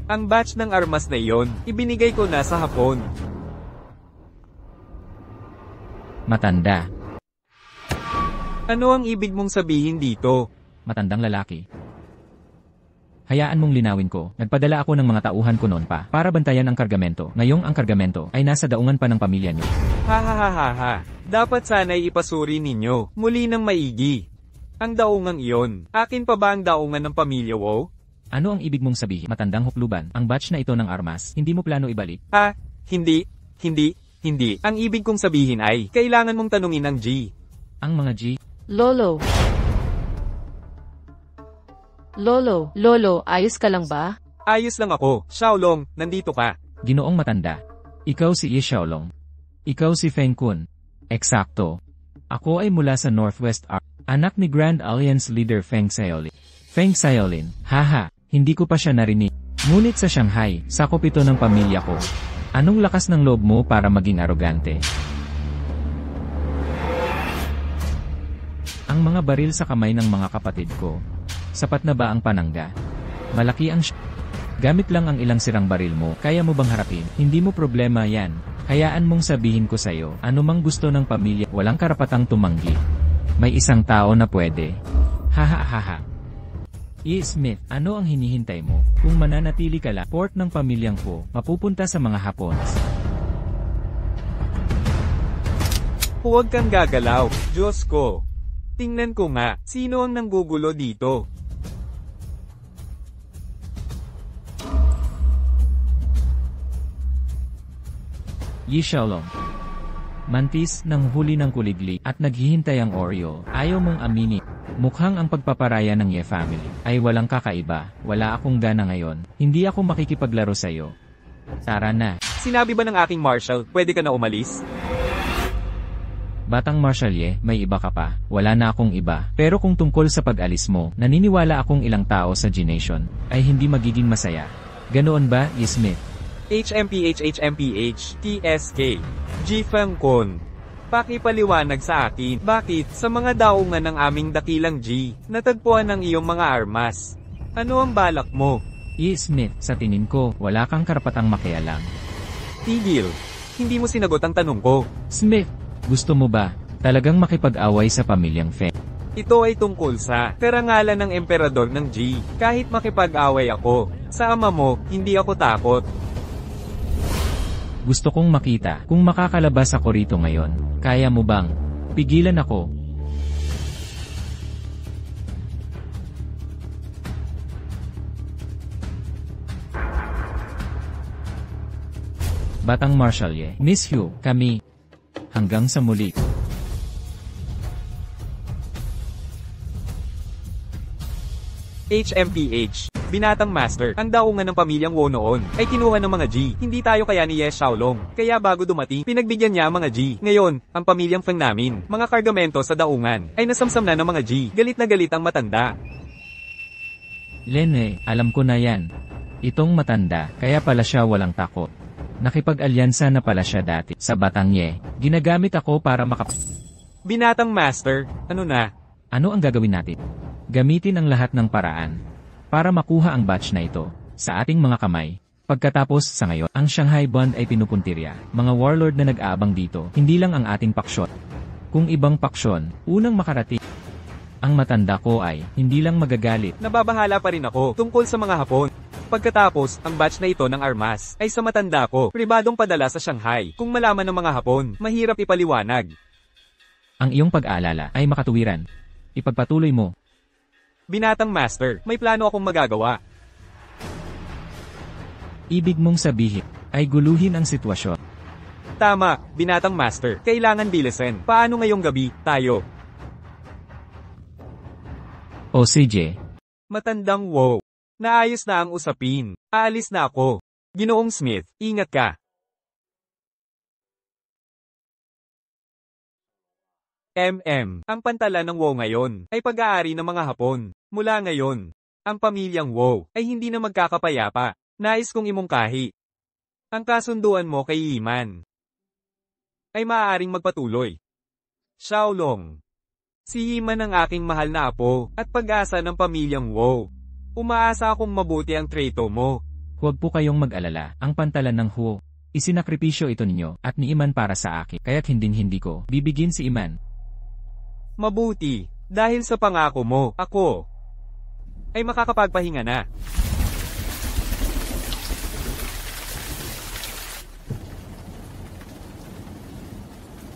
Ang batch ng armas na iyon, ibinigay ko na sa Hapon. Matanda. Ano ang ibig mong sabihin dito? Matandang lalaki. Hayaan mong linawin ko, nagpadala ako ng mga tauhan ko noon pa para bantayan ang kargamento. Ngayong ang kargamento ay nasa daungan pa ng pamilya niyo. Ha ha ha ha ha. Dapat sana'y ipasuri ninyo muli ng maigi. Ang daungang iyon, akin pa ba ang daungan ng pamilya Wu? Ano ang ibig mong sabihin? Matandang hukluban, ang batch na ito ng armas, hindi mo plano ibalik? Hindi. Ang ibig kong sabihin ay, kailangan mong tanungin ang G. Ang mga G? Lolo, ayos ka lang ba? Ayos lang ako. Xiaolong, nandito ka. Ginoong matanda. Ikaw si Yi Xiaolong. Ikaw si Feng Kun. Eksakto. Ako ay mula sa Northwest Army. Anak ni Grand Alliance Leader Feng Xiaolin. Feng Xiaolin, haha, Hindi ko pa siya narinig. Ngunit sa Shanghai, sakop ito ng pamilya ko. Anong lakas ng loob mo para maging arogante? Ang mga baril sa kamay ng mga kapatid ko. Sapat na ba ang panangga? Malaki ang Gamit lang ang ilang sirang baril mo, kaya mo bang harapin? Hindi mo problema yan. Hayaan mong sabihin ko sa'yo, anumang gusto ng pamilya, walang karapatang tumanggi. May isang tao na pwede. Hahahaha. E. Smith, ano ang hinihintay mo? Kung mananatili ka lang, port ng pamilyang ko, mapupunta sa mga Hapons. Huwag kang gagalaw, Diyos ko. Tingnan ko nga, sino ang nanggugulo dito? Yi Xiaolong. Mantis ng huli ng kuliglig at naghihintay ang Oreo. Ayaw mong aminin. Mukhang ang pagpaparaya ng Ye family ay walang kakaiba. Wala akong gana ngayon. Hindi ako makikipaglaro sa'yo. Tara na. Sinabi ba ng aking marshal, pwede ka na umalis? Batang Marshal Ye, may iba ka pa. Wala na akong iba. Pero kung tungkol sa pag-alis mo, naniniwala akong ilang tao sa G-Nation ay hindi magiging masaya. Ganoon ba, Yi Smith? HMPH, TSK, G-Fang Kon. Pakipaliwanag sa akin, bakit, sa mga daungan ng aming dakilang G, natagpuan ng iyong mga armas? Ano ang balak mo? Yi Smith, sa tingin ko, wala kang karapatang makialam. Tigil. Hindi mo sinagot ang tanong ko. Smith, gusto mo ba talagang makipag-away sa pamilyang Feng? Ito ay tungkol sa karangalan ng emperador ng G. Kahit makipag-away ako, sa ama mo, hindi ako takot. Gusto kong makita kung makakalabas ako rito ngayon. Kaya mo bang pigilan ako? Batang Marshal Ye, Miss Hugh, kami. Hanggang sa muli. HMPH, Binatang Master, ang daungan ng pamilyang Wo noon, ay kinuha ng mga G. Hindi tayo kaya ni Ye Xiaolong. Kaya bago dumating, pinagbigyan niya ang mga G. Ngayon, ang pamilyang Feng namin, mga kargamento sa daungan, ay nasamsam na ng mga G. Galit na galit ang matanda. Lene, alam ko na yan. Itong matanda, kaya pala siya walang takot. Nakipag-alyansa na pala siya dati sa Batang Ye. Ginagamit ako para Binatang Master, ano na? Ano ang gagawin natin? Gamitin ang lahat ng paraan para makuha ang batch na ito sa ating mga kamay. Pagkatapos sa ngayon, ang Shanghai Bond ay pinupuntirya. Mga warlord na nag-aabang dito, hindi lang ang ating paksyon. Kung ibang paksyon, unang makarating. Ang matanda ko ay hindi lang magagalit. Nababahala pa rin ako tungkol sa mga Hapon. Pagkatapos, ang batch na ito ng armas ay sa matanda ko, pribadong padala sa Shanghai. Kung malaman ng mga Hapon, mahirap ipaliwanag. Ang iyong pag-aalala ay makatuwiran. Ipagpatuloy mo. Binatang Master, may plano akong magagawa. Ibig mong sabihin ay guluhin ang sitwasyon. Tama, Binatang Master, kailangan bilisan. Paano ngayong gabi, tayo? O CJ. Matandang Wo. Naayos na ang usapin. Aalis na ako. Ginoong Smith, ingat ka. Ang pantalan ng Wo ngayon ay pag-aari ng mga Hapon. Mula ngayon, ang pamilyang Wo ay hindi na magkakapayapa. Nais kong imungkahi. Ang kasunduan mo kay Yiman ay maaaring magpatuloy. Xiaolong. Si Yiman ang aking mahal na apo at pag-asa ng pamilyang Wo. Umaasa akong mabuti ang treto mo. Huwag po kayong mag-alala. Ang pantalan ng Huo, isinakripisyo ito ninyo at ni Iman para sa akin. Kaya't hindi ko bibigin si Iman. Mabuti, dahil sa pangako mo, ako ay makakapagpahinga na.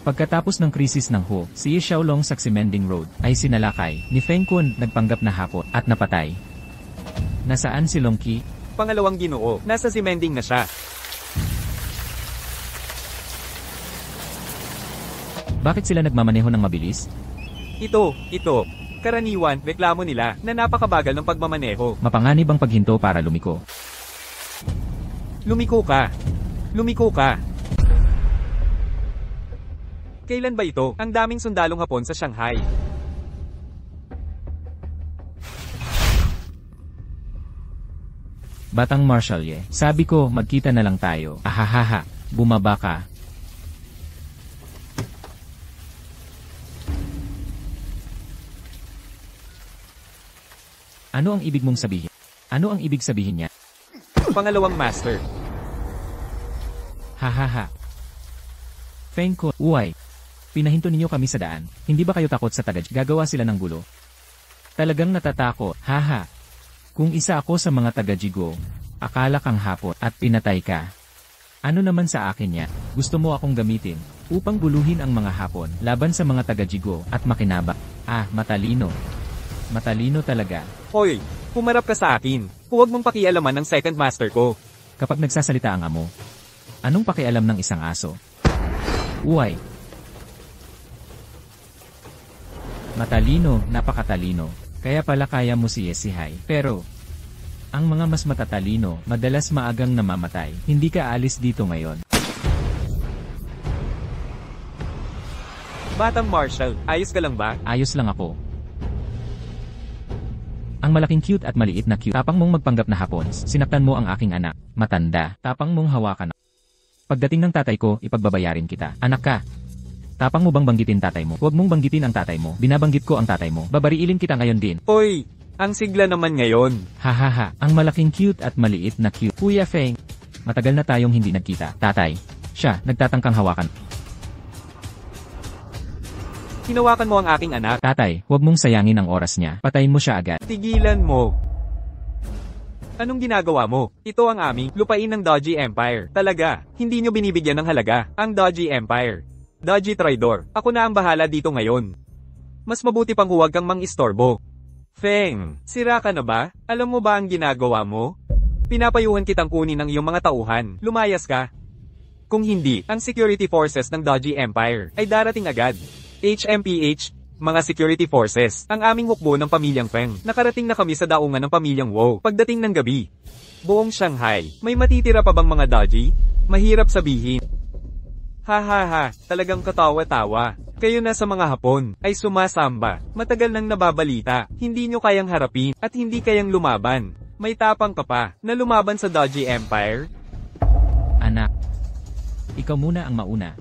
Pagkatapos ng krisis ng Huo, si Ye Xiaolong sa Ximending Road ay sinalakay ni Feng Kun, nagpanggap na hapon at napatay. Nasaan si Long Qi? Pangalawang ginoo, nasa Ximending na siya. Bakit sila nagmamaneho ng mabilis? Ito. Karaniwan, reklamo nila na napakabagal ng pagmamaneho. Mapanganib ang paghinto para lumiko. Lumiko ka. Kailan ba ito? Ang daming sundalong Hapon sa Shanghai. Batang Marshall sabi ko, magkita na lang tayo. Ahahaha, bumaba ka. Ano ang ibig mong sabihin? Ano ang ibig sabihin niya? Pangalawang master. Hahaha. Feng ko, uway. Pinahinto ninyo kami sa daan. Hindi ba kayo takot sa tagad? Gagawa sila ng gulo. Talagang natatakot, haha. Kung isa ako sa mga taga-Jigo, akala kang hapon at pinatay ka. Ano naman sa akin niya? Gusto mo akong gamitin upang buluhin ang mga hapon laban sa mga taga-Jigo at makinabang. Ah, matalino. Matalino talaga. Hoy, pumarap ka sa akin. Huwag mong pakialaman ng second master ko. Kapag nagsasalita ang amo, anong pakialam ng isang aso? Uway. Matalino, napakatalino. Kaya pala kaya mo si Yesihay. Pero, ang mga mas matatalino, madalas maagang namamatay. Hindi ka alis dito ngayon. Batang Marshall, ayos ka lang ba? Ayos lang ako. Ang malaking cute at maliit na cute. Tapang mong magpanggap na hapon. Sinaktan mo ang aking anak. Matanda. Tapang mong hawakan. Pagdating ng tatay ko, ipagbabayarin kita. Anak ka. Tapang mo bang banggitin tatay mo? Huwag mong banggitin ang tatay mo. Binabanggit ko ang tatay mo. Babariilin kita ngayon din. Hoy, ang sigla naman ngayon. Hahaha. Ang malaking cute at maliit na cute. Kuya Feng. Matagal na tayong hindi nagkita. Tatay. Siya, nagtatangkang hawakan. Hinawakan mo ang aking anak. Tatay, huwag mong sayangin ang oras niya. Patayin mo siya agad. Tigilan mo. Anong ginagawa mo? Ito ang aming lupain ng Dodgy Empire. Talaga, hindi nyo binibigyan ng halaga ang Dodgy Empire. Dodgy Traidor, ako na ang bahala dito ngayon. Mas mabuti pang huwag kang mang-istorbo. Feng, sira ka na ba? Alam mo ba ang ginagawa mo? Pinapayuhan kitang kunin ng iyong mga tauhan. Lumayas ka. Kung hindi, ang security forces ng Dodgy Empire ay darating agad. HMPH, mga security forces, ang aming hukbo ng pamilyang Feng. Nakarating na kami sa daungan ng pamilyang Wu. Pagdating ng gabi, buong Shanghai, may matitira pa bang mga Dodgy? Mahirap sabihin. Ha, talagang katawa-tawa. Kayo na sa mga Hapon, ay sumasamba. Matagal nang nababalita, hindi nyo kayang harapin, at hindi kayang lumaban. May tapang ka pa, na lumaban sa Dodgy Empire? Anak. Ikaw muna ang mauna.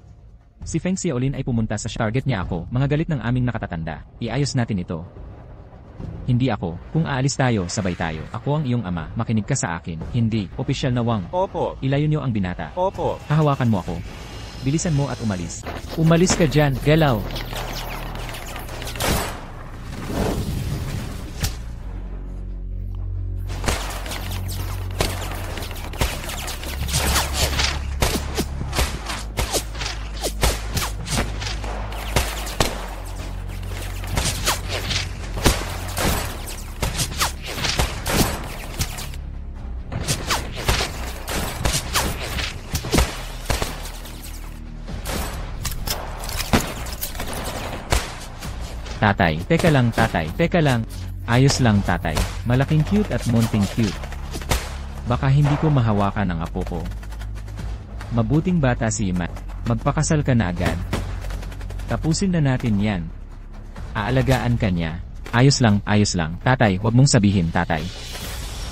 Si Feng Xiaolin ay pumunta sa target niya ako, mga galit ng aming nakatatanda. Iayos natin ito. Hindi ako. Kung aalis tayo, sabay tayo. Ako ang iyong ama, makinig ka sa akin. Hindi. Opisyal na Wang. Opo. Ilayo niyo ang binata. Opo. Hahawakan mo ako. Bilisan mo at umalis. Umalis ka dyan, galaw. Tatay, teka lang tatay, teka lang. Ayos lang tatay, malaking cute at munting cute. Baka hindi ko mahawakan ang apo ko. Mabuting bata si Iman. Magpakasal ka na agad. Tapusin na natin yan. Aalagaan ka niya. Ayos lang, tatay, huwag mong sabihin tatay.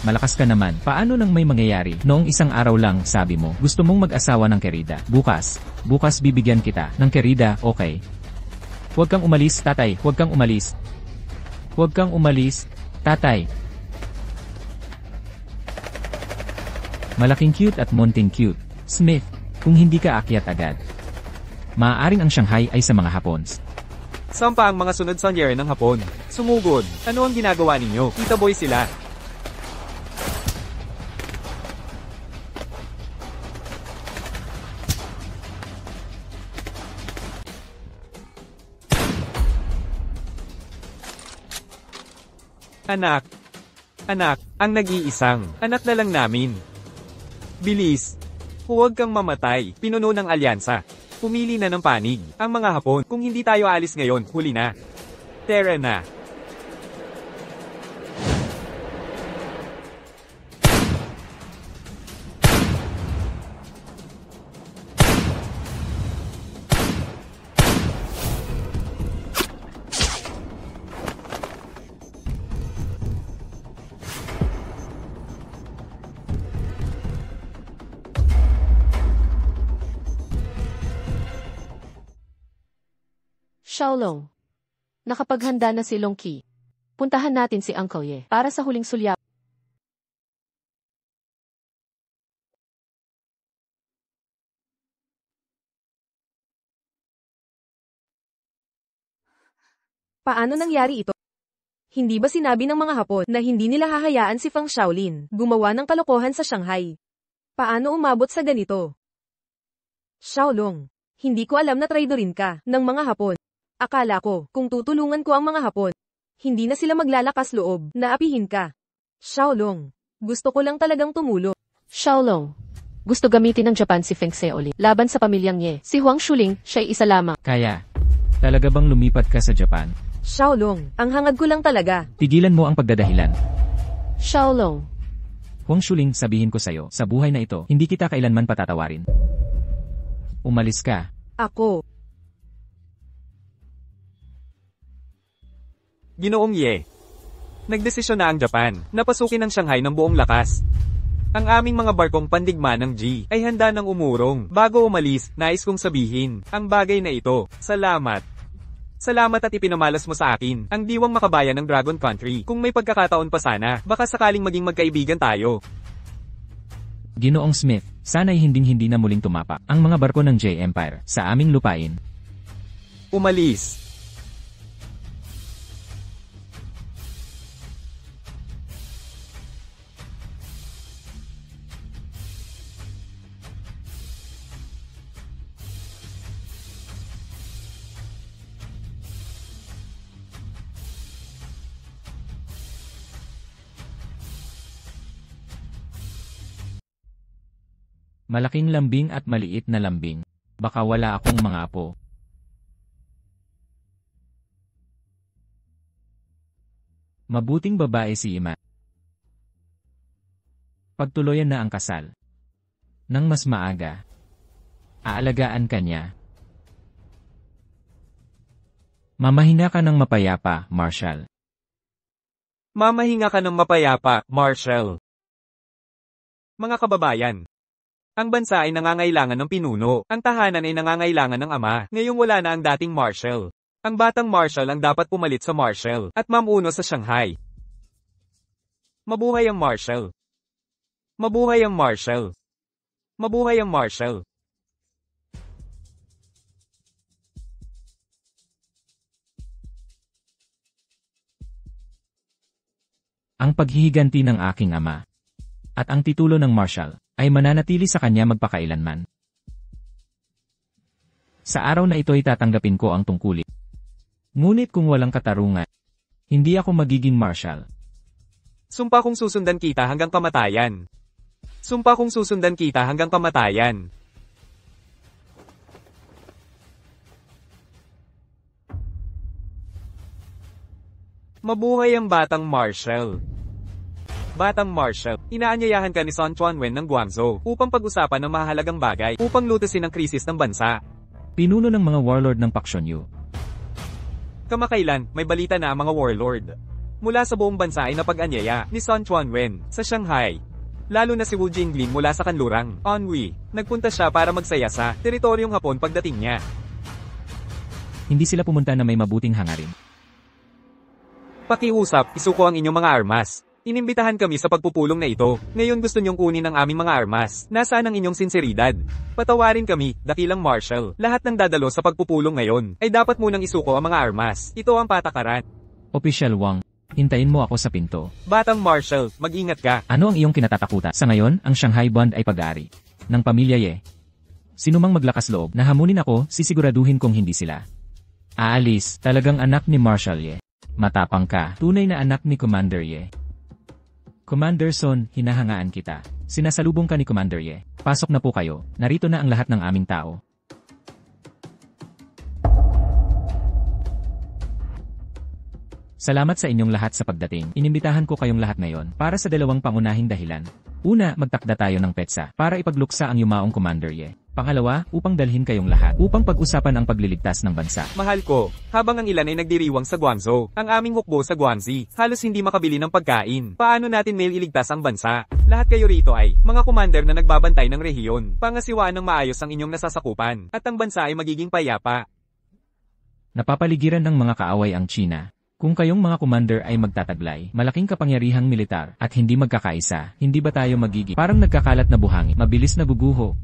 Malakas ka naman. Paano nang may mangyayari? Noong isang araw lang, sabi mo, gusto mong mag-asawa ng Kerida. Bukas bibigyan kita ng Kerida, okay? Huwag kang umalis, tatay. Huwag kang umalis. Huwag kang umalis, tatay. Malaking cute at munting cute. Smith, kung hindi ka akyat agad. Maaaring ang Shanghai ay sa mga Hapons. Sampa ang mga sunod sa Nyeri ng Hapon. Sumugod. Ano ang ginagawa ninyo? Tita boy sila. Anak, ang nag-iisang anak na lang namin. Bilis, huwag kang mamatay, pinuno ng alyansa. Pumili na ng panig, ang mga Hapon. Kung hindi tayo alis ngayon, huli na. Tara na. Xiaolong. Nakapaghanda na si Long Qi. Puntahan natin si Uncle Ye para sa huling sulyap. Paano nangyari ito? Hindi ba sinabi ng mga Hapon na hindi nila hahayaan si Feng Shaolin gumawa ng kalokohan sa Shanghai? Paano umabot sa ganito? Xiaolong, hindi ko alam na traidorin ka ng mga Hapon. Akala ko, kung tutulungan ko ang mga Hapon, hindi na sila maglalakas loob na apihin ka. Xiaolong, gusto ko lang talagang tumulong. Xiaolong. Gusto gamitin ng Japan si Feng Xiaolin laban sa pamilyang Ye. Si Huang Shuling, siya'y isa lamang. Kaya, talaga bang lumipat ka sa Japan? Xiaolong, ang hangad ko lang talaga. Tigilan mo ang pagdadahilan. Xiaolong. Huang Shuling, sabihin ko sa'yo, sa buhay na ito, hindi kita kailanman patatawarin. Umalis ka. Ako. Ginoong Ye. Nagdesisyon na ang Japan na pasukin ang Shanghai ng buong lakas. Ang aming mga barkong pandigma ng G ay handa ng umurong. Bago umalis, nais kong sabihin ang bagay na ito. Salamat. Salamat at ipinamalas mo sa akin ang diwang makabayan ng Dragon Country. Kung may pagkakataon pa sana, baka sakaling maging magkaibigan tayo. Ginoong Smith, sana'y hinding-hindi na muling tumapak ang mga barko ng J Empire sa aming lupain. Umalis. Malaking lambing at maliit na lambing. Baka wala akong mga apo. Mabuting babae si Ima. Pagtuluyan na ang kasal. Nang mas maaga, aalagaan ka niya. Mamahinga ka ng mapayapa, Marshall. Mamahinga ka ng mapayapa, Marshall. Mga kababayan. Ang bansa ay nangangailangan ng pinuno. Ang tahanan ay nangangailangan ng ama. Ngayong wala na ang dating Marshall. Ang batang Marshall ang dapat pumalit sa Marshall at mamuno sa Shanghai. Mabuhay ang Marshall. Mabuhay ang Marshall. Mabuhay ang Marshall. Ang paghihiganti ng aking ama at ang titulo ng Marshall ay mananatili sa kanya magpakailanman. Sa araw na ito ay tatanggapin ko ang tungkulin. Ngunit kung walang katarungan, hindi ako magiging Marshall. Sumpa kong susundan kita hanggang kamatayan. Sumpa kong susundan kita hanggang kamatayan. Mabuhay ang batang Marshall. Batang Marshall, inaanyayahan ka ni Sun Chuanwen ng Guangzhou upang pag-usapan ng mahalagang bagay upang lutasin ang krisis ng bansa. Pinuno ng mga warlord ng Paksonyu. Kamakailan, may balita na ang mga warlord mula sa buong bansa ay napag-anyaya ni Sun Chuanwen sa Shanghai. Lalo na si Wu Jingling mula sa kanlurang Anhui. Nagpunta siya para magsaya sa teritoryong Hapon pagdating niya. Hindi sila pumunta na may mabuting hangarin. Pakiusap, isuko ang inyong mga armas. Inimbitahan kami sa pagpupulong na ito. Ngayon gusto niyong kunin ang aming mga armas. Nasaan ang inyong sinseridad? Patawarin kami, dakilang Marshall. Lahat ng dadalo sa pagpupulong ngayon ay dapat munang isuko ang mga armas. Ito ang patakaran. Official Wang, hintayin mo ako sa pinto. Batang Marshall, mag-ingat ka. Ano ang iyong kinatatakutan? Sa ngayon, ang Shanghai Bond ay pag-aari ng pamilya Ye. Sinumang maglakas loob na hamunin ako, sisiguraduhin kong hindi sila aalis. Talagang anak ni Marshall Ye. Matapang ka, tunay na anak ni Commander Ye. Commander Son, hinahangaan kita. Sinasalubong ka ni Commander Ye. Pasok na po kayo, narito na ang lahat ng aming tao. Salamat sa inyong lahat sa pagdating. Inimbitahan ko kayong lahat ngayon para sa dalawang pangunahing dahilan. Una, magtakda tayo ng petsa para ipagluksa ang yumaong Commander Ye. Pangalawa, upang dalhin kayong lahat upang pag-usapan ang pagliligtas ng bansa. Mahal ko, habang ang ilan ay nagdiriwang sa Guangzhou, ang aming hukbo sa Guangxi, halos hindi makabili ng pagkain. Paano natin may iligtas ang bansa? Lahat kayo rito ay mga commander na nagbabantay ng rehiyon. Pangasiwaan ng maayos ang inyong nasasakupan, at ang bansa ay magiging payapa. Napapaligiran ng mga kaaway ang China. Kung kayong mga commander ay magtataglay, malaking kapangyarihang militar, at hindi magkakaisa, hindi ba tayo magiging parang nagkakalat na buhangin, mabilis na guguho?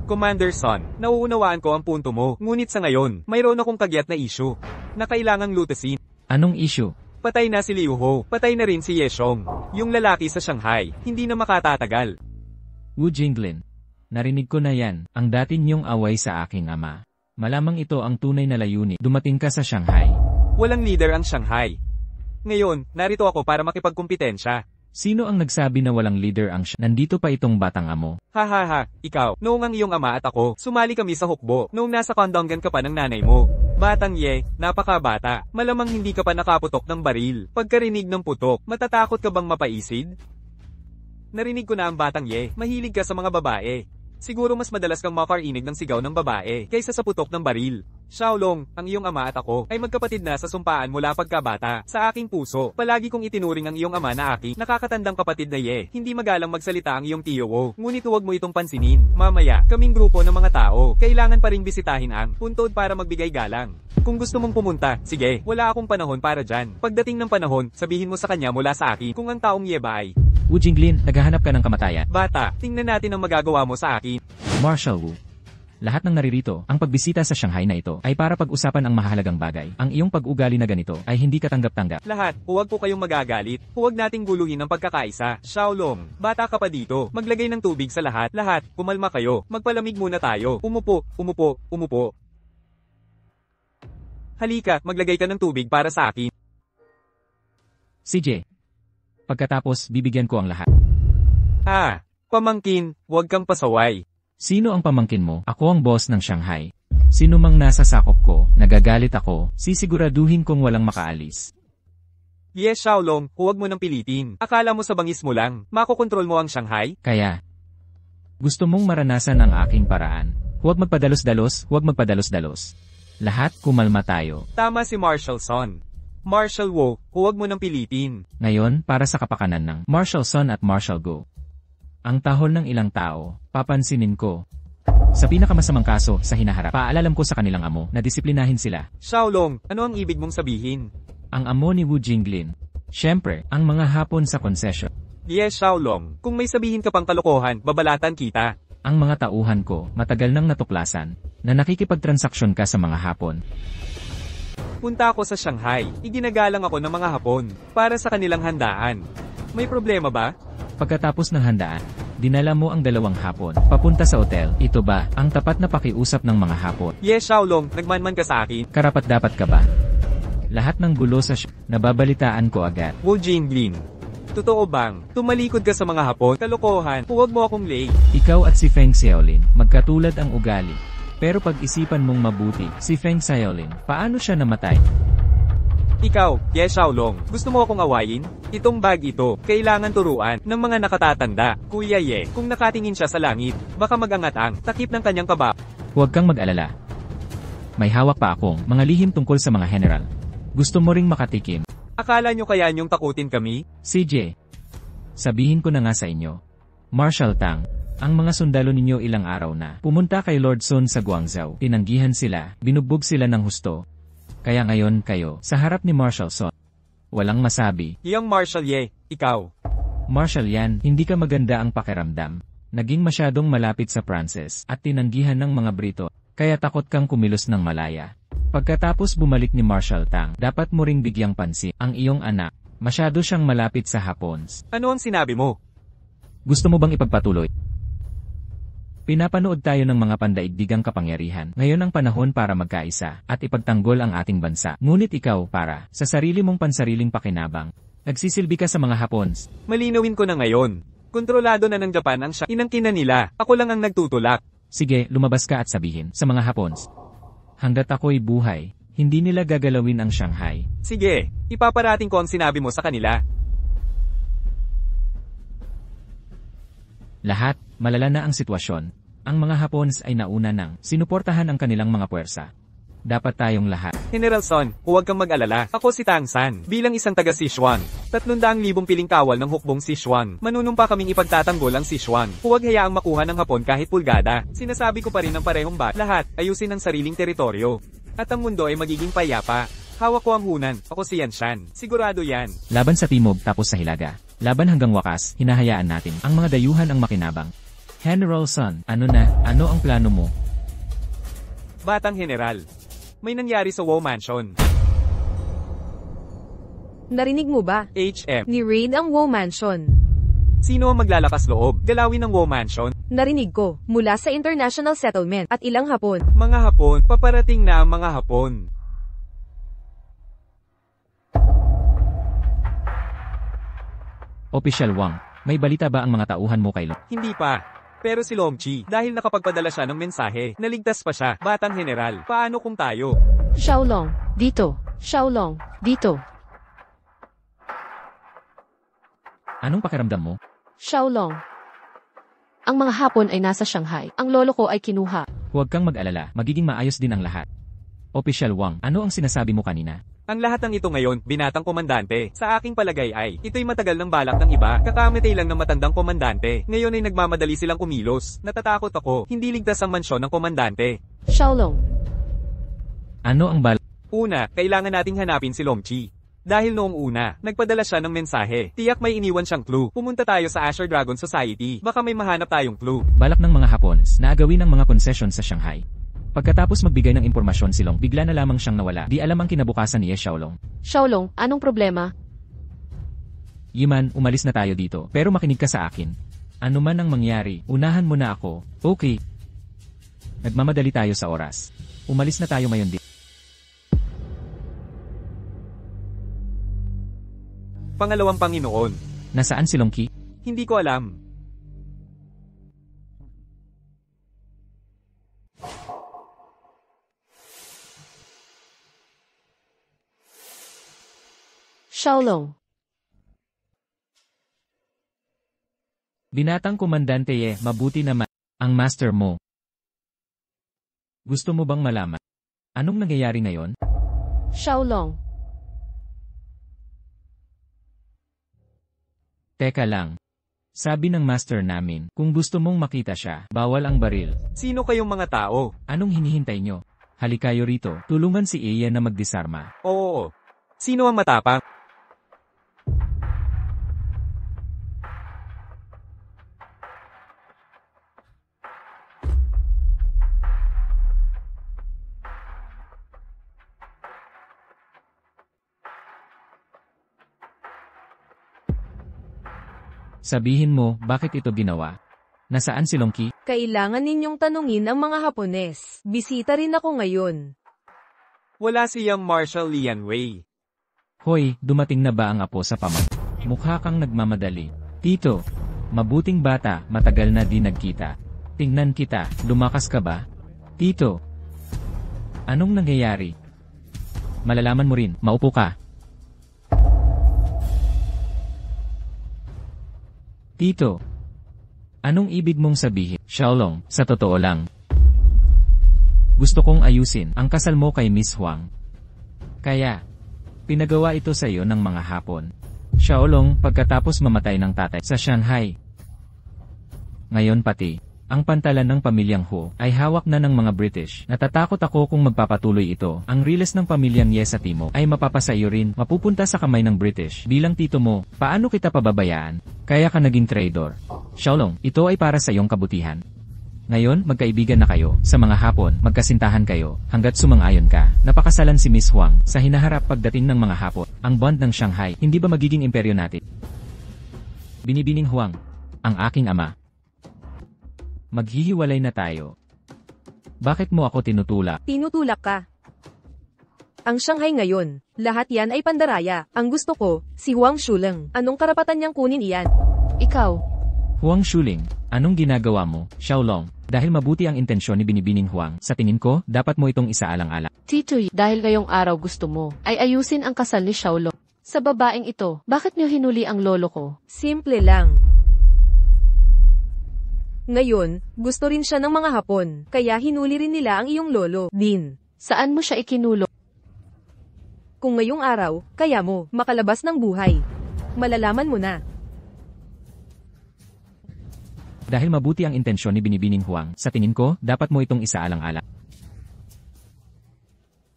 Commander Son, nauunawaan ko ang punto mo, ngunit sa ngayon, mayroon akong kagyat na issue na kailangang lutasin. Anong issue? Patay na si Liu Ho, patay na rin si Ye Xiong, yung lalaki sa Shanghai, hindi na makatatagal. Wu Jinglin. Narinig ko na yan, ang dati niyong away sa aking ama. Malamang ito ang tunay na layunin, dumating ka sa Shanghai. Walang leader ang Shanghai. Ngayon, narito ako para makipagkumpetensya. Sino ang nagsabi na walang leader ang Nandito pa itong batang amo. Hahaha, ikaw, noong ang iyong ama at ako, sumali kami sa hukbo, noong nasa kondonggan ka pa ng nanay mo. Batang Ye, napakabata, malamang hindi ka pa nakaputok ng baril. Pagkarinig ng putok, matatakot ka bang mapaisid? Narinig ko na ang batang Ye, mahilig ka sa mga babae. Siguro mas madalas kang makarinig ng sigaw ng babae, kaysa sa putok ng baril. Xiaolong, ang iyong ama at ako, ay magkapatid na sa sumpaan mula pagkabata. Sa aking puso, palagi kong itinuring ang iyong ama na aking nakakatandang kapatid na Ye. Hindi magalang magsalita ang iyong tiyo Wo, ngunit huwag mo itong pansinin. Mamaya, kaming grupo ng mga tao, kailangan pa ring bisitahin ang puntod para magbigay galang. Kung gusto mong pumunta, sige, wala akong panahon para dyan. Pagdating ng panahon, sabihin mo sa kanya mula sa akin kung ang taong Ye ba ay Wu Jinglin, naghahanap ka ng kamatayan. bata. Tingnan natin ang magagawa mo sa akin. Marshal Wu. Lahat ng naririto, ang pagbisita sa Shanghai na ito ay para pag-usapan ang mahalagang bagay. Ang iyong pag-ugali na ganito ay hindi katanggap-tanggap. Lahat, huwag po kayong magagalit. Huwag nating guluhin ang pagkakaisa. Xiaolong, bata ka pa dito. Maglagay ng tubig sa lahat. Lahat, kumalma kayo. Magpalamig muna tayo. Umupo, umupo, umupo. Halika, maglagay ka ng tubig para sa akin. CJ. Pagkatapos, bibigyan ko ang lahat. Pamangkin, huwag kang pasaway. Sino ang pamangkin mo? Ako ang boss ng Shanghai. Sino mang nasa sakop ko, nagagalit ako, sisiguraduhin kong walang makaalis. Yes, Xiaolong, huwag mo nang pilitin. Akala mo sa bangis mo lang, makokontrol mo ang Shanghai? Kaya, gusto mong maranasan ang aking paraan. Huwag magpadalos-dalos, huwag magpadalos-dalos. Lahat kumalma tayo. Tama si Marshal Son. Marshal Wo, huwag mo nang pilitin. Ngayon, para sa kapakanan ng Marshal Son at Marshal Go. Ang tahol ng ilang tao, papansinin ko. Sa pinakamasamang kaso sa hinaharap, paalalam ko sa kanilang amo na disiplinahin sila. Xiaolong, ano ang ibig mong sabihin? Ang amo ni Wu Jinglin. Siyempre, ang mga hapon sa konsesyon. Yes, Xiaolong, kung may sabihin ka pang kalokohan, babalatan kita. Ang mga tauhan ko, matagal nang natuklasan, na nakikipagtransaksyon ka sa mga hapon. Punta ako sa Shanghai, iginagalang ako ng mga Hapon, para sa kanilang handaan. May problema ba? Pagkatapos ng handaan, dinala mo ang 2 hapon, papunta sa hotel. Ito ba, ang tapat na pakiusap ng mga hapon? Yes, Xiaolong, nagmanman ka sa akin. Karapat-dapat ka ba? Lahat ng gulo sa nababalitaan ko agad. Wu Jinglin. Totoo bang, tumalikod ka sa mga Hapon, kalokohan, huwag mo akong lay. Ikaw at si Feng Xiaolin, magkatulad ang ugali. Pero pag-isipan mong mabuti, si Feng Xiaolin, paano siya namatay? Ikaw, Ye Xiaolong, gusto mo akong awayin? Itong bag ito, kailangan turuan ng mga nakatatanda. Kuya Ye, kung nakatingin siya sa langit, baka magangat ang takip ng kanyang kaba. Huwag kang mag-alala. May hawak pa akong mga lihim tungkol sa mga general. Gusto mo ring makatikim? Akala nyo kaya nyong takutin kami? CJ, sabihin ko na nga sa inyo. Marshal Tang, ang mga sundalo ninyo ilang araw na pumunta kay Lord Sun sa Guangzhou. Tinanggihan sila, binugbog sila ng husto. Kaya ngayon kayo, sa harap ni Marshal Sun. Walang masabi. Yang Marshal Ye, ikaw. Marshal Yan, hindi ka maganda ang pakiramdam. Naging masyadong malapit sa Frances at tinanggihan ng mga Brito. Kaya takot kang kumilos ng malaya. Pagkatapos bumalik ni Marshal Tang, dapat mo ring bigyang pansin ang iyong anak. Masyado siyang malapit sa Hapons. Ano ang sinabi mo? Gusto mo bang ipagpatuloy? Pinapanood tayo ng mga pandaigdigang kapangyarihan. Ngayon ang panahon para magkaisa at ipagtanggol ang ating bansa. Ngunit ikaw para sa sarili mong pansariling pakinabang. Nagsisilbi ka sa mga Hapons. Malinawin ko na ngayon. Kontrolado na ng Japan ang siya. Inangkin na nila. Ako lang ang nagtutulak. Sige, lumabas ka at sabihin sa mga Hapons. Hanggat ako'y buhay, hindi nila gagalawin ang Shanghai. Sige, ipaparating ko ang sinabi mo sa kanila. Lahat, malala na ang sitwasyon. Ang mga Hapons ay nauna nang sinuportahan ang kanilang mga puwersa. Dapat tayong lahat. General Son, huwag kang mag-alala. Ako si Tang San, bilang isang taga Sichuan. 300,000 piling kawal ng hukbong Sichuan. Manunumpa kaming ipagtatanggol ang Sichuan. Huwag hayaang makuha ng Hapon kahit pulgada. Sinasabi ko pa rin ng parehong lahat, ayusin ang sariling teritoryo. At ang mundo ay magiging payapa. Hawak ko ang hunan, ako si Yanshan. Sigurado yan. Laban sa timog tapos sa hilaga. Laban hanggang wakas, hinahayaan natin ang mga dayuhan ang makinabang. General Sun, ano ang plano mo? Batang General. May nangyari sa WoW Mansion. Narinig mo ba? HM. Ni-raid ang WoW Mansion. Sino ang maglalakas loob? Galawin ng WoW Mansion? Narinig ko, mula sa International Settlement at ilang Hapon. Mga Hapon, paparating na ang mga Hapon. Official Wang, may balita ba ang mga tauhan mo kay Long? Hindi pa. Pero si Longchi, dahil nakapagpadala siya ng mensahe, naligtas pa siya. Batang General, paano kung tayo? Xiaolong, dito. Xiaolong, dito. Anong pakiramdam mo? Xiaolong. Ang mga Hapon ay nasa Shanghai. Ang lolo ko ay kinuha. Huwag kang mag-alala, magiging maayos din ang lahat. Official Wang, ano ang sinasabi mo kanina? Ang lahat ng ito ngayon, binatang komandante. Sa aking palagay ay, ito'y matagal ng balak ng iba. Kakamitay lang ng matandang komandante. Ngayon ay nagmamadali silang kumilos. Natatakot ako, hindi ligtas ang mansyon ng komandante. Xiaolong. Ano ang Una, kailangan nating hanapin si Longchi. Dahil noong una, nagpadala siya ng mensahe. Tiyak may iniwan siyang clue. Pumunta tayo sa Asher Dragon Society. Baka may mahanap tayong clue. balak ng mga Hapons na agawin ng mga concession sa Shanghai? Pagkatapos magbigay ng impormasyon si Long, bigla na lamang siyang nawala. Di alam ang kinabukasan ni Xiaolong. Xiaolong, anong problema? Yiman, umalis na tayo dito. Pero makinig ka sa akin. Ano man ang mangyari, unahan mo na ako. Okay. Nagmamadali tayo sa oras. Umalis na tayo ngayon dito. Pangalawang Panginoon. Nasaan si Long Qi? Hindi ko alam. Xiaolong. Binatang komandante mabuti naman ang master mo. Gusto mo bang malaman? Anong nangyayari ngayon? Xiaolong. Teka lang. Sabi ng master namin, kung gusto mong makita siya, bawal ang baril. Sino kayong mga tao? Anong hinihintay nyo? Halikayo rito, tulungan si Aya na magdisarma. Oo. Sino ang matapang? Sabihin mo, bakit ito ginawa? Nasaan si Long Qi? Kailangan ninyong tanungin ang mga Hapones. Bisita rin ako ngayon. Wala siyang Marshal Lian Wei. Hoy, dumating na ba ang apo sa pamang? Mukha kang nagmamadali. Tito, mabuting bata, matagal na di nagkita. Tingnan kita, lumakas ka ba? Tito, anong nangyayari? Malalaman mo rin, maupo ka. Tito, anong ibig mong sabihin? Xiaolong, sa totoo lang. Gusto kong ayusin ang kasal mo kay Miss Huang. Kaya, pinagawa ito sa iyo ng mga Hapon. Xiaolong, pagkatapos mamatay ng tatay sa Shanghai. Ngayon pati, ang pantalan ng pamilyang Hu ay hawak na ng mga British. Natatakot ako kung magpapatuloy ito. Ang riles ng pamilyang Ye sa Timog ay mapapasa iyo rin, mapupunta sa kamay ng British. Bilang tito mo, paano kita pababayaan? Kaya ka naging traitor. Xiaolong, ito ay para sa iyong kabutihan. Ngayon, magkaibigan na kayo. Sa mga Hapon, magkasintahan kayo. Hanggat sumang-ayon ka, napakasalan si Miss Huang sa hinaharap pagdating ng mga Hapon. Ang bond ng Shanghai, hindi ba magiging imperyo natin? Binibining Huang, ang aking ama. Maghihiwalay na tayo. Bakit mo ako tinutulak? Tinutulak ka. Ang Shanghai ngayon, lahat yan ay pandaraya. Ang gusto ko, si Huang Shuleng. Anong karapatan niyang kunin iyan? Ikaw. Huang Shuling, anong ginagawa mo, Xiaolong? Dahil mabuti ang intensyon ni Binibining Huang, sa tingin ko, dapat mo itong isaalang-alang. Tito, dahil ngayong araw gusto mo, ay ayusin ang kasal ni Xiaolong. Sa babaeng ito, bakit niyo hinuli ang lolo ko? Simple lang. Ngayon, gusto rin siya ng mga Hapon, kaya hinuli rin nila ang iyong lolo, Din. Saan mo siya ikinulo? Kung ngayong araw, kaya mo, makalabas ng buhay. Malalaman mo na. Dahil mabuti ang intensyon ni Binibining Huang, sa tingin ko, dapat mo itong isaalang-alang.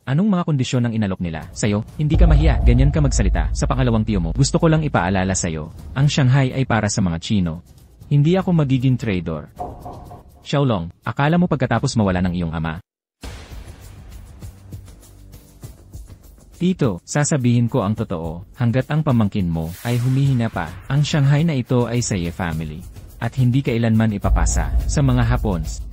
Anong mga kondisyon ang inalok nila? Sa'yo, hindi ka mahiya, ganyan ka magsalita. Sa pangalawang tiyo mo, gusto ko lang ipaalala sa'yo. Ang Shanghai ay para sa mga Chino. Hindi ako magiging trader. Xiaolong, akala mo pagkatapos mawala ng iyong ama? Tito, sasabihin ko ang totoo, hanggat ang pamangkin mo ay humihina pa, ang Shanghai na ito ay sa Ye family. At hindi kailanman ipapasa sa mga Hapons.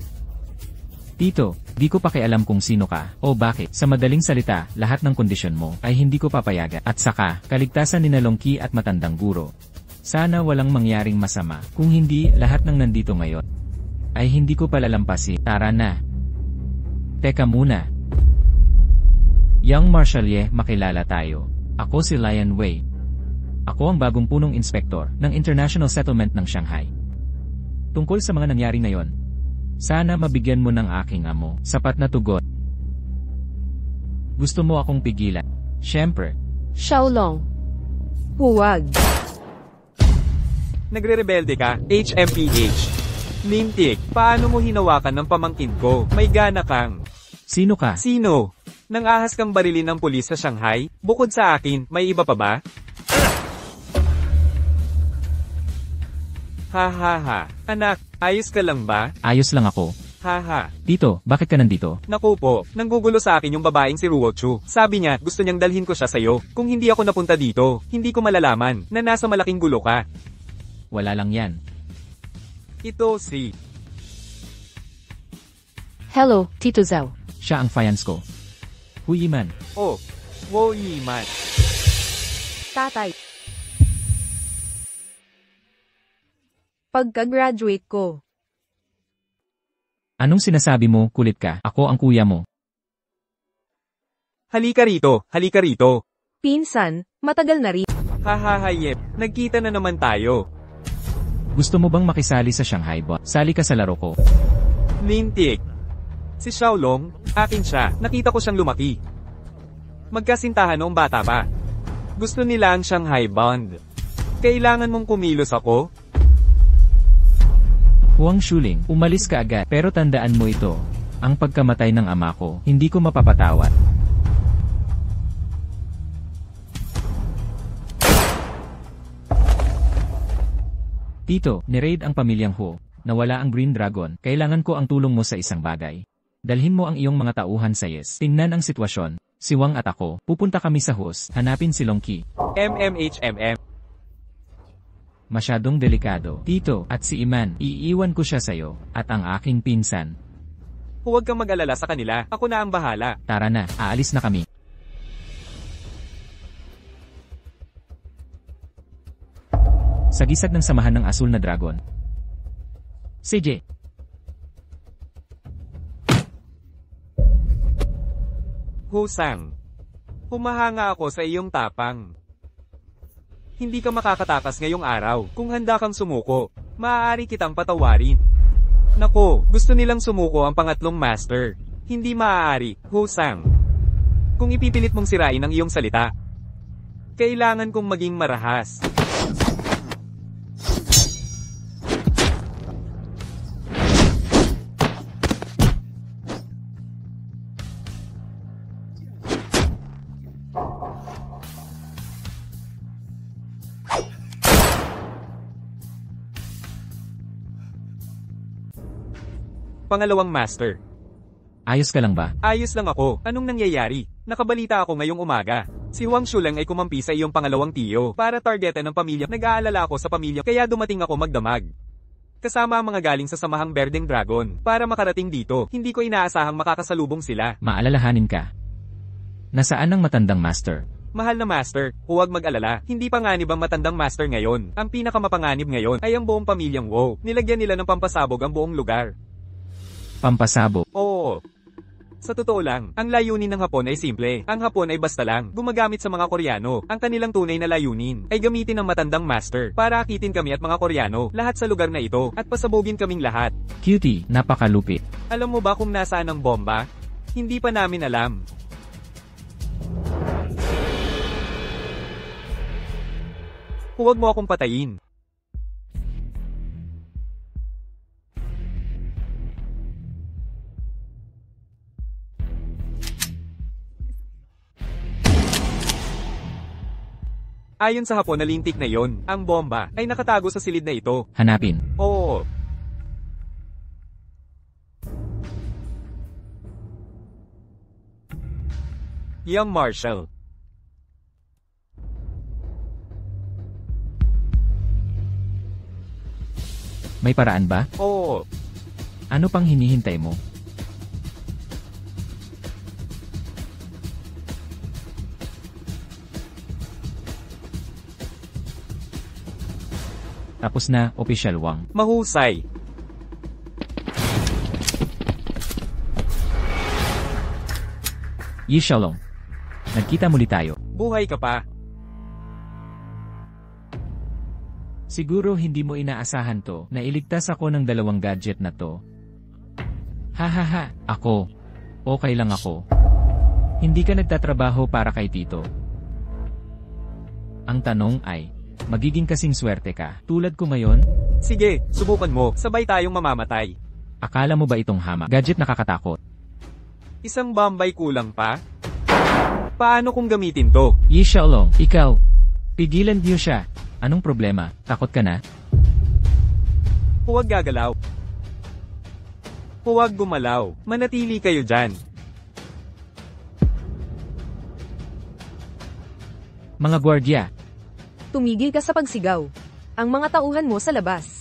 Tito, di ko pakialam kung sino ka, o bakit. Sa madaling salita, lahat ng kondisyon mo ay hindi ko papayagan. At saka, kaligtasan ni Nalongki at matandang guro. Sana walang mangyaring masama. Kung hindi, lahat ng nandito ngayon ay hindi ko palalampasin. Tara na. Teka muna. Young Marshal Ye, makilala tayo. Ako si Lion Wei. Ako ang bagong punong inspektor ng International Settlement ng Shanghai. Tungkol sa mga nangyari ngayon, sana mabigyan mo ng aking amo sapat na tugon. Gusto mo akong pigilan? Siyempre. Xiaolong. Huwag. Nagre-rebelde ka, HMPH. Lintik, paano mo hinawakan ng pamangkin ko? May gana kang. Sino ka? Sino? Nang ahas kang barilin ng pulis sa Shanghai? Bukod sa akin, may iba pa ba? Ha ha ha. Anak, ayos ka lang ba? Ayos lang ako. Ha ha. Tito, bakit ka nandito? Naku po, nanggugulo sa akin yung babaeng si Ruochu. Sabi niya, gusto niyang dalhin ko siya sa'yo. Kung hindi ako napunta dito, hindi ko malalaman na nasa malaking gulo ka. Wala lang yan. Ito si... Hello, Tito Zhao. Siya ang fiance ko. Huyiman. Oh, Wo Yiman. Tatay. Pagka-graduate ko. Anong sinasabi mo, kulit ka? Ako ang kuya mo. Halika rito, halika rito. Pinsan, matagal na rin. Yep, nagkita na naman tayo. Gusto mo bang makisali sa Shanghai Bot? Sali ka sa laro ko. Lintik. Si Xiaolong, akin siya, nakita ko siyang lumaki. Magkasintahan noong bata pa. Gusto nila ang Shanghai Bond. Kailangan mong kumilos ako? Huang Shuling, umalis ka agad. Pero tandaan mo ito. Ang pagkamatay ng ama ko, hindi ko mapapatawad. Tito, ni-raid ang pamilyang Ho. Nawala ang Green Dragon. Kailangan ko ang tulong mo sa isang bagay. Dalhin mo ang iyong mga tauhan sa Yes. Tingnan ang sitwasyon. Si Wang at ako, pupunta kami sa host, hanapin si Longki. MMHMM. Masyadong delikado. Tito, at si Iman, iiwan ko siya sa'yo, at ang aking pinsan. Huwag kang mag-alala sa kanila, ako na ang bahala. Tara na, aalis na kami. Sa gisag ng samahan ng asul na dragon. CJ. Husang. Humahanga ako sa iyong tapang. Hindi ka makakatakas ngayong araw. Kung handa kang sumuko, maaari kitang patawarin. Nako, gusto nilang sumuko ang pangatlong master. Hindi maaari, Husang. Kung ipipilit mong sirain ang iyong salita, kailangan kong maging marahas. Pangalawang master. Ayos ka lang ba? Ayos lang ako. Anong nangyayari? Nakabalita ako ngayong umaga. Si Wang Shulang ay kumampi sa iyong pangalawang tiyo para targetan ng pamilya. Nag-aalala ako sa pamilya kaya dumating ako magdamag. Kasama ang mga galing sa samahang Berdeng Dragon para makarating dito. Hindi ko inaasahang makakasalubong sila. Maalalahanin ka. Nasaan ang matandang master? Mahal na master, huwag mag-alala. Hindi panganib ang matandang master ngayon. Ang pinakamapanganib ngayon ay ang buong pamilyang Wo. Nilagyan nila ng pampasabog ang buong lugar. Pampasabog. Oo. Sa totoo lang, ang layunin ng Hapon ay simple. Ang Hapon ay basta lang, gumagamit sa mga Koreano. Ang kanilang tunay na layunin ay gamitin ng matandang master para akitin kami at mga Koreano lahat sa lugar na ito at pasabugin kaming lahat. Cutie, napakalupit. Alam mo ba kung nasaan ang bomba? Hindi pa namin alam. Huwag mo akong patayin. Ayon sa Hapon na lintik na yon, ang bomba ay nakatago sa silid na ito. Hanapin. Oo. Young Marshal. May paraan ba? Oo. Ano pang hinihintay mo? Tapos na, Opisyal Wang. Mahusay. Yi Xiaolong. Nagkita muli tayo. Buhay ka pa. Siguro hindi mo inaasahan to, na iligtas ako ng 2 gadget na to. Hahaha, ako. Okay lang ako. Hindi ka nagtatrabaho para kay Tito. Ang tanong ay, magiging kasing swerte ka, tulad ko ngayon? Sige, subukan mo. Sabay tayong mamamatay. Akala mo ba itong hamak? Gadget nakakatakot. Isang bombay kulang pa? Paano kung gamitin to? Yi Xiaolong, ikaw. Pigilan niyo siya. Anong problema? Takot ka na? Huwag gagalaw. Huwag gumalaw. Manatili kayo dyan. Mga gwardya, Tumigil ka sa pagsigaw. Ang mga tauhan mo sa labas.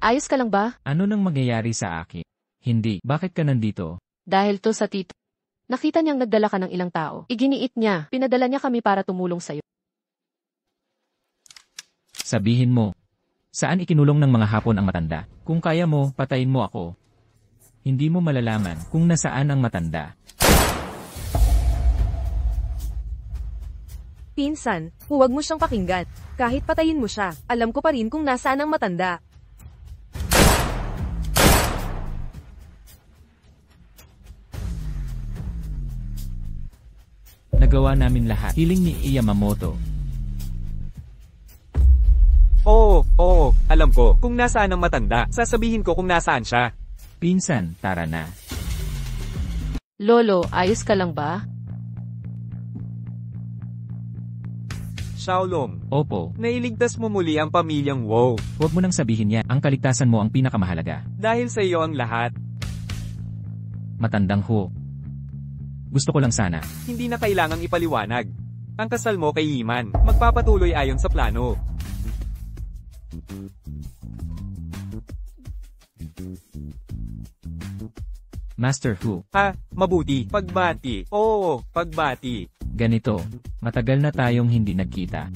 Ayos ka lang ba? ano nang mangyayari sa akin? Hindi. Bakit ka nandito? Dahil to sa Tito. Nakita niyang nagdala ka ng ilang tao. Iginiit niya. Pinadala niya kami para tumulong sa'yo. Sabihin mo. Saan ikinulong ng mga Hapon ang matanda? Kung kaya mo, patayin mo ako. Hindi mo malalaman kung nasaan ang matanda. Pinsan, huwag mo siyang pakinggan. Kahit patayin mo siya, alam ko pa rin kung nasaan ang matanda. Nagawa namin lahat. Hiling ni Yamamoto. Oo, alam ko. Kung nasaan ang matanda, sasabihin ko kung nasaan siya. Pinsan, tara na. Lolo, ayos ka lang ba? Xiaolong, Opo, nailigtas mo muli ang pamilyang Wu. huwag mo nang sabihin niya. Ang kaligtasan mo ang pinakamahalaga. Dahil sa iyo ang lahat, Matandang ho. Gusto ko lang sana. hindi na kailangang ipaliwanag. Ang kasal mo kay Yiman, magpapatuloy ayon sa plano. Master Hu, Mabuti. Pagbati. Oo, pagbati. ganito. Matagal na tayong hindi nagkita.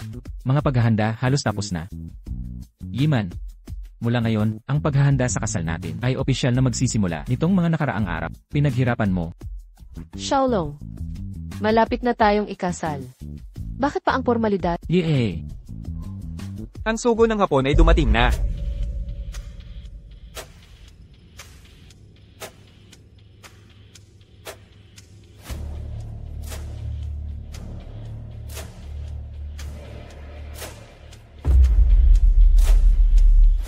Mga paghahanda halos tapos na. Yiman, mula ngayon, ang paghahanda sa kasal natin ay opisyal na magsisimula nitong mga nakaraang araw. Pinaghirapan mo. Xiaolong. Malapit na tayong ikasal. Bakit pa ang formalidad? Yee! Ang sugo ng Hapon ay dumating na.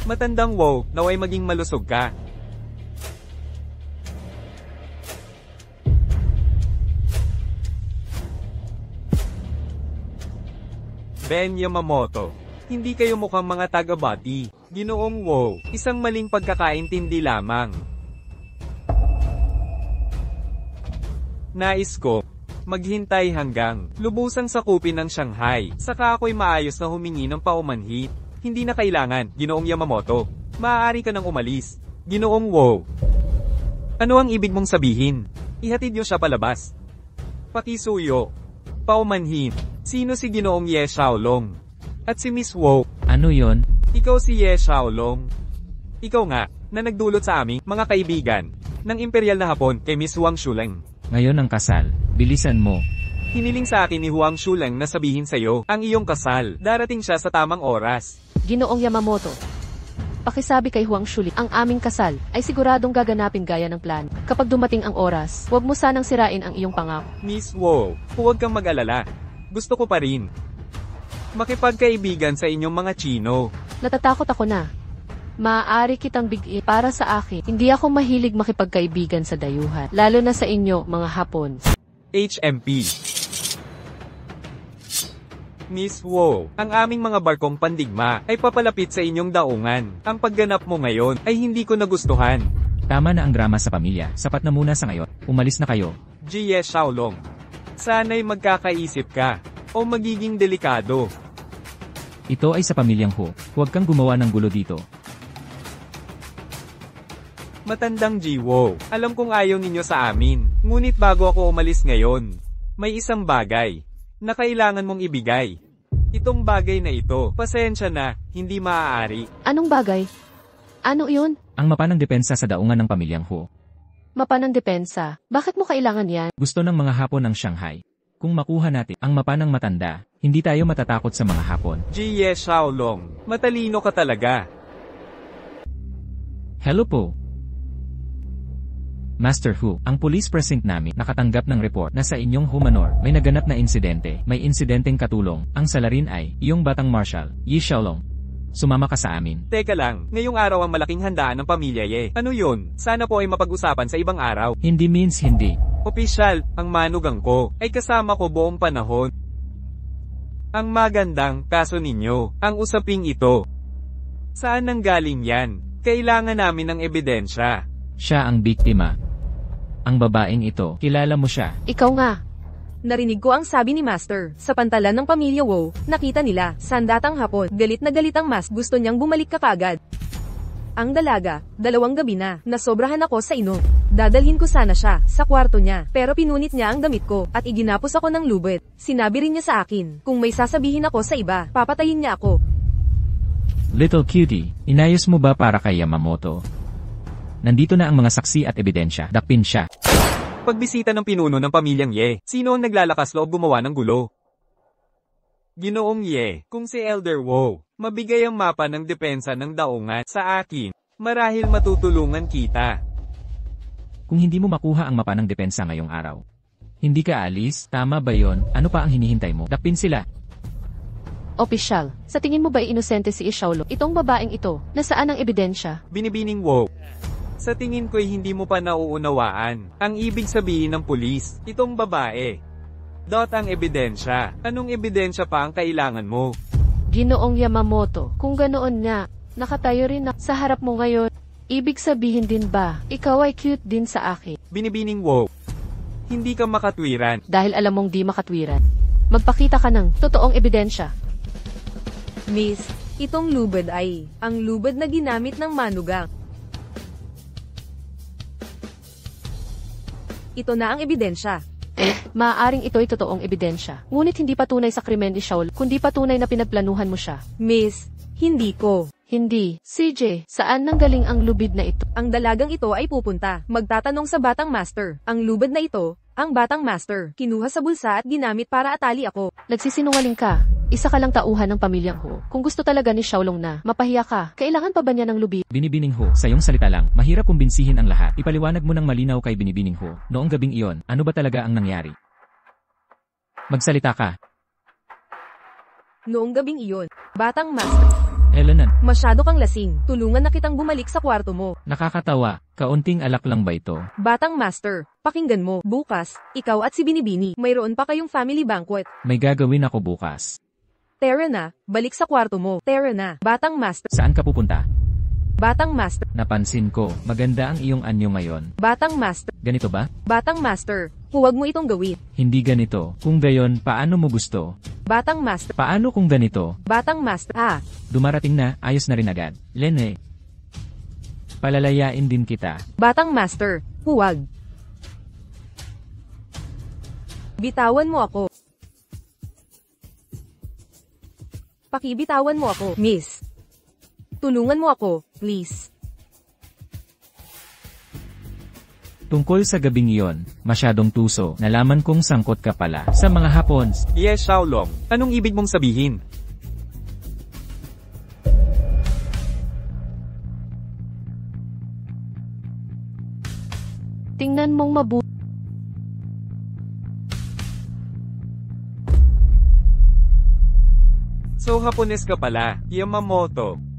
Matandang Wu, naway maging malusog ka. Ben Yamamoto, hindi kayo mukhang mga taga-bati. Ginoong Wu, isang maling pagkakaintindi lamang. Nais ko, maghintay hanggang lubusang sakupin ng Shanghai, saka ako'y maayos na humingi ng paumanhit. Hindi na kailangan, Ginoong Yamamoto. Maaari ka nang umalis. Ginoong Wu. Ano ang ibig mong sabihin? Ihatid niyo siya palabas. Pakisuyo. Paumanhin. Sino si Ginoong Ye Xiaolong? At si Miss Wu. Ano yon? Ikaw si Ye Xiaolong. Ikaw nga, na nagdulot sa aming mga kaibigan ng Imperial na Hapon kay Miss Huang Shuleng. Ngayon ang kasal. Bilisan mo. Hiniling sa akin ni Huang Shuleng na sabihin sa'yo ang iyong kasal. Darating siya sa tamang oras. Ginoong Yamamoto. Pakisabi kay Huang Shuli, ang aming kasal ay siguradong gaganapin gaya ng plan. Kapag dumating ang oras, huwag mo sanang sirain ang iyong pangako. Miss Wu, huwag kang mag-alala. Gusto ko pa rin makipagkaibigan sa inyong mga Chino. Natatakot ako na. Maaari kitang bigyan para sa akin. Hindi ako mahilig makipagkaibigan sa dayuhan, lalo na sa inyo, mga Hapon. HMP. Miss Wu, ang aming mga barkong pandigma ay papalapit sa inyong daungan. Ang pagganap mo ngayon ay hindi ko nagustuhan. Tama na ang drama sa pamilya, sapat na muna sa ngayon. Umalis na kayo. Jie Xiaolong. Sana'y magkakaisip ka, o magiging delikado. Ito ay sa pamilyang Hu. Huwag kang gumawa ng gulo dito. Matandang Jiwo, alam kong ayaw ninyo sa amin, ngunit bago ako umalis ngayon, may isang bagay na kailangan mong ibigay. Itong bagay na ito, pasensya na, hindi maaari. Anong bagay? Ano yun? Ang mapa ng depensa sa daungan ng pamilyang Hu. Mapa ng depensa. Bakit mo kailangan yan? Gusto ng mga Hapon ng Shanghai. Kung makuha natin ang mapa ng matanda, hindi tayo matatakot sa mga Hapon. Jie Xiaolong, matalino ka talaga. Hello po. Master Hu, ang police precinct namin nakatanggap ng report na sa inyong Humanor may naganap na insidente. May insidenteng katulong. Ang salarin ay iyong batang marshal, Yi Xiaolong. Sumama ka sa amin. Teka lang, ngayong araw ang malaking handaan ng pamilya Ye. Ano yun? Sana po ay mapag-usapan sa ibang araw. Hindi means hindi. Opisyal, ang manugang ko ay kasama ko buong panahon. Ang magandang kaso ninyo, ang usaping ito. Saan nanggaling yan? Kailangan namin ng ebidensya. Siya ang biktima. Ang babaeng ito, kilala mo siya. Ikaw nga. Narinig ko ang sabi ni Master. Sa pantalan ng pamilya Wu, nakita nila, sandatang hapon, galit na galit ang mas, gusto niyang bumalik ka kagad. Ang dalaga, 2 gabi na, nasobrahan ako sa inom. Dadalhin ko sana siya, sa kwarto niya, pero pinunit niya ang damit ko, at iginapos ako ng lubid. Sinabi rin niya sa akin, kung may sasabihin ako sa iba, papatayin niya ako. Little cutie, inayos mo ba para kay Yamamoto? Nandito na ang mga saksi at ebidensya. Dakpin siya. Pagbisita ng pinuno ng pamilyang Ye, sino ang naglalakas loob gumawa ng gulo? Ginoong Ye, kung si Elder Wu, mabigay ang mapa ng depensa ng daungan sa akin, marahil matutulungan kita. Kung hindi mo makuha ang mapa ng depensa ngayong araw, hindi ka alis, tama ba yon? Ano pa ang hinihintay mo? Dakpin sila. Opisyal, sa tingin mo ba inosente si Xiaolong? Itong babaeng ito, nasaan ang ebidensya? Binibining Wu. Sa tingin ko'y hindi mo pa nauunawaan ang ibig sabihin ng pulis, itong babae. Ang ebidensya. Anong ebidensya pa ang kailangan mo? Ginoong Yamamoto, kung ganoon nga, nakatayo rin na sa harap mo ngayon. Ibig sabihin din ba, ikaw ay cute din sa akin? Binibining Wu. Hindi ka makatwiran. Dahil alam mong di makatwiran. Magpakita ka ng totoong ebidensya. Miss, itong lubid ay, ang lubid na ginamit ng manugang. Ito na ang ebidensya. Maaaring ito'y totoong ebidensya. Ngunit hindi patunay sa krimen ni Xiaolong, kundi patunay na pinagplanuhan mo siya. Miss, hindi ko. Hindi. CJ, saan nanggaling ang lubid na ito? Ang dalagang ito ay pupunta. Magtatanong sa batang master. Ang lubid na ito, ang batang master, kinuha sa bulsa at ginamit para atali ako. Nagsisinungaling ka. Isa ka lang tauhan ng pamilyang Hu. Kung gusto talaga ni Xiaolong na mapahiya ka, kailangan pa ba niya ng lubid? Binibining Hu, sa iyong salita lang, mahirap kumbinsihin ang lahat. Ipaliwanag mo ng malinaw kay Binibining Hu. Noong gabing iyon, ano ba talaga ang nangyari? Magsalita ka. Noong gabing iyon, batang master, Elenan, masyado kang lasing. Tulungan na kitang bumalik sa kwarto mo. nakakatawa. Kaunting alak lang ba ito? Batang master, pakinggan mo. Bukas, ikaw at si Binibini, mayroon pa kayong family banquet. May gagawin ako bukas. Tara na, balik sa kwarto mo. Tara na, batang master. Saan ka pupunta? Batang master. Napansin ko, maganda ang iyong anyo ngayon. Batang master. Ganito ba? Batang master, huwag mo itong gawin. Hindi ganito. Kung gayon, paano mo gusto? Batang master. Paano kung ganito? Batang master. Dumarating na, ayos na rin agad. Lene. Palalayain din kita. Batang master, huwag. Bitawan mo ako. Pakibitawan mo ako, miss. Tulungan mo ako, please. Tungkol sa gabing iyon, masyadong tuso, nalaman kong sangkot ka pala sa mga Hapons. Ye Xiaolong, anong ibig mong sabihin? Tingnan mong mabuti. So Hapones ka pala, Yamamoto.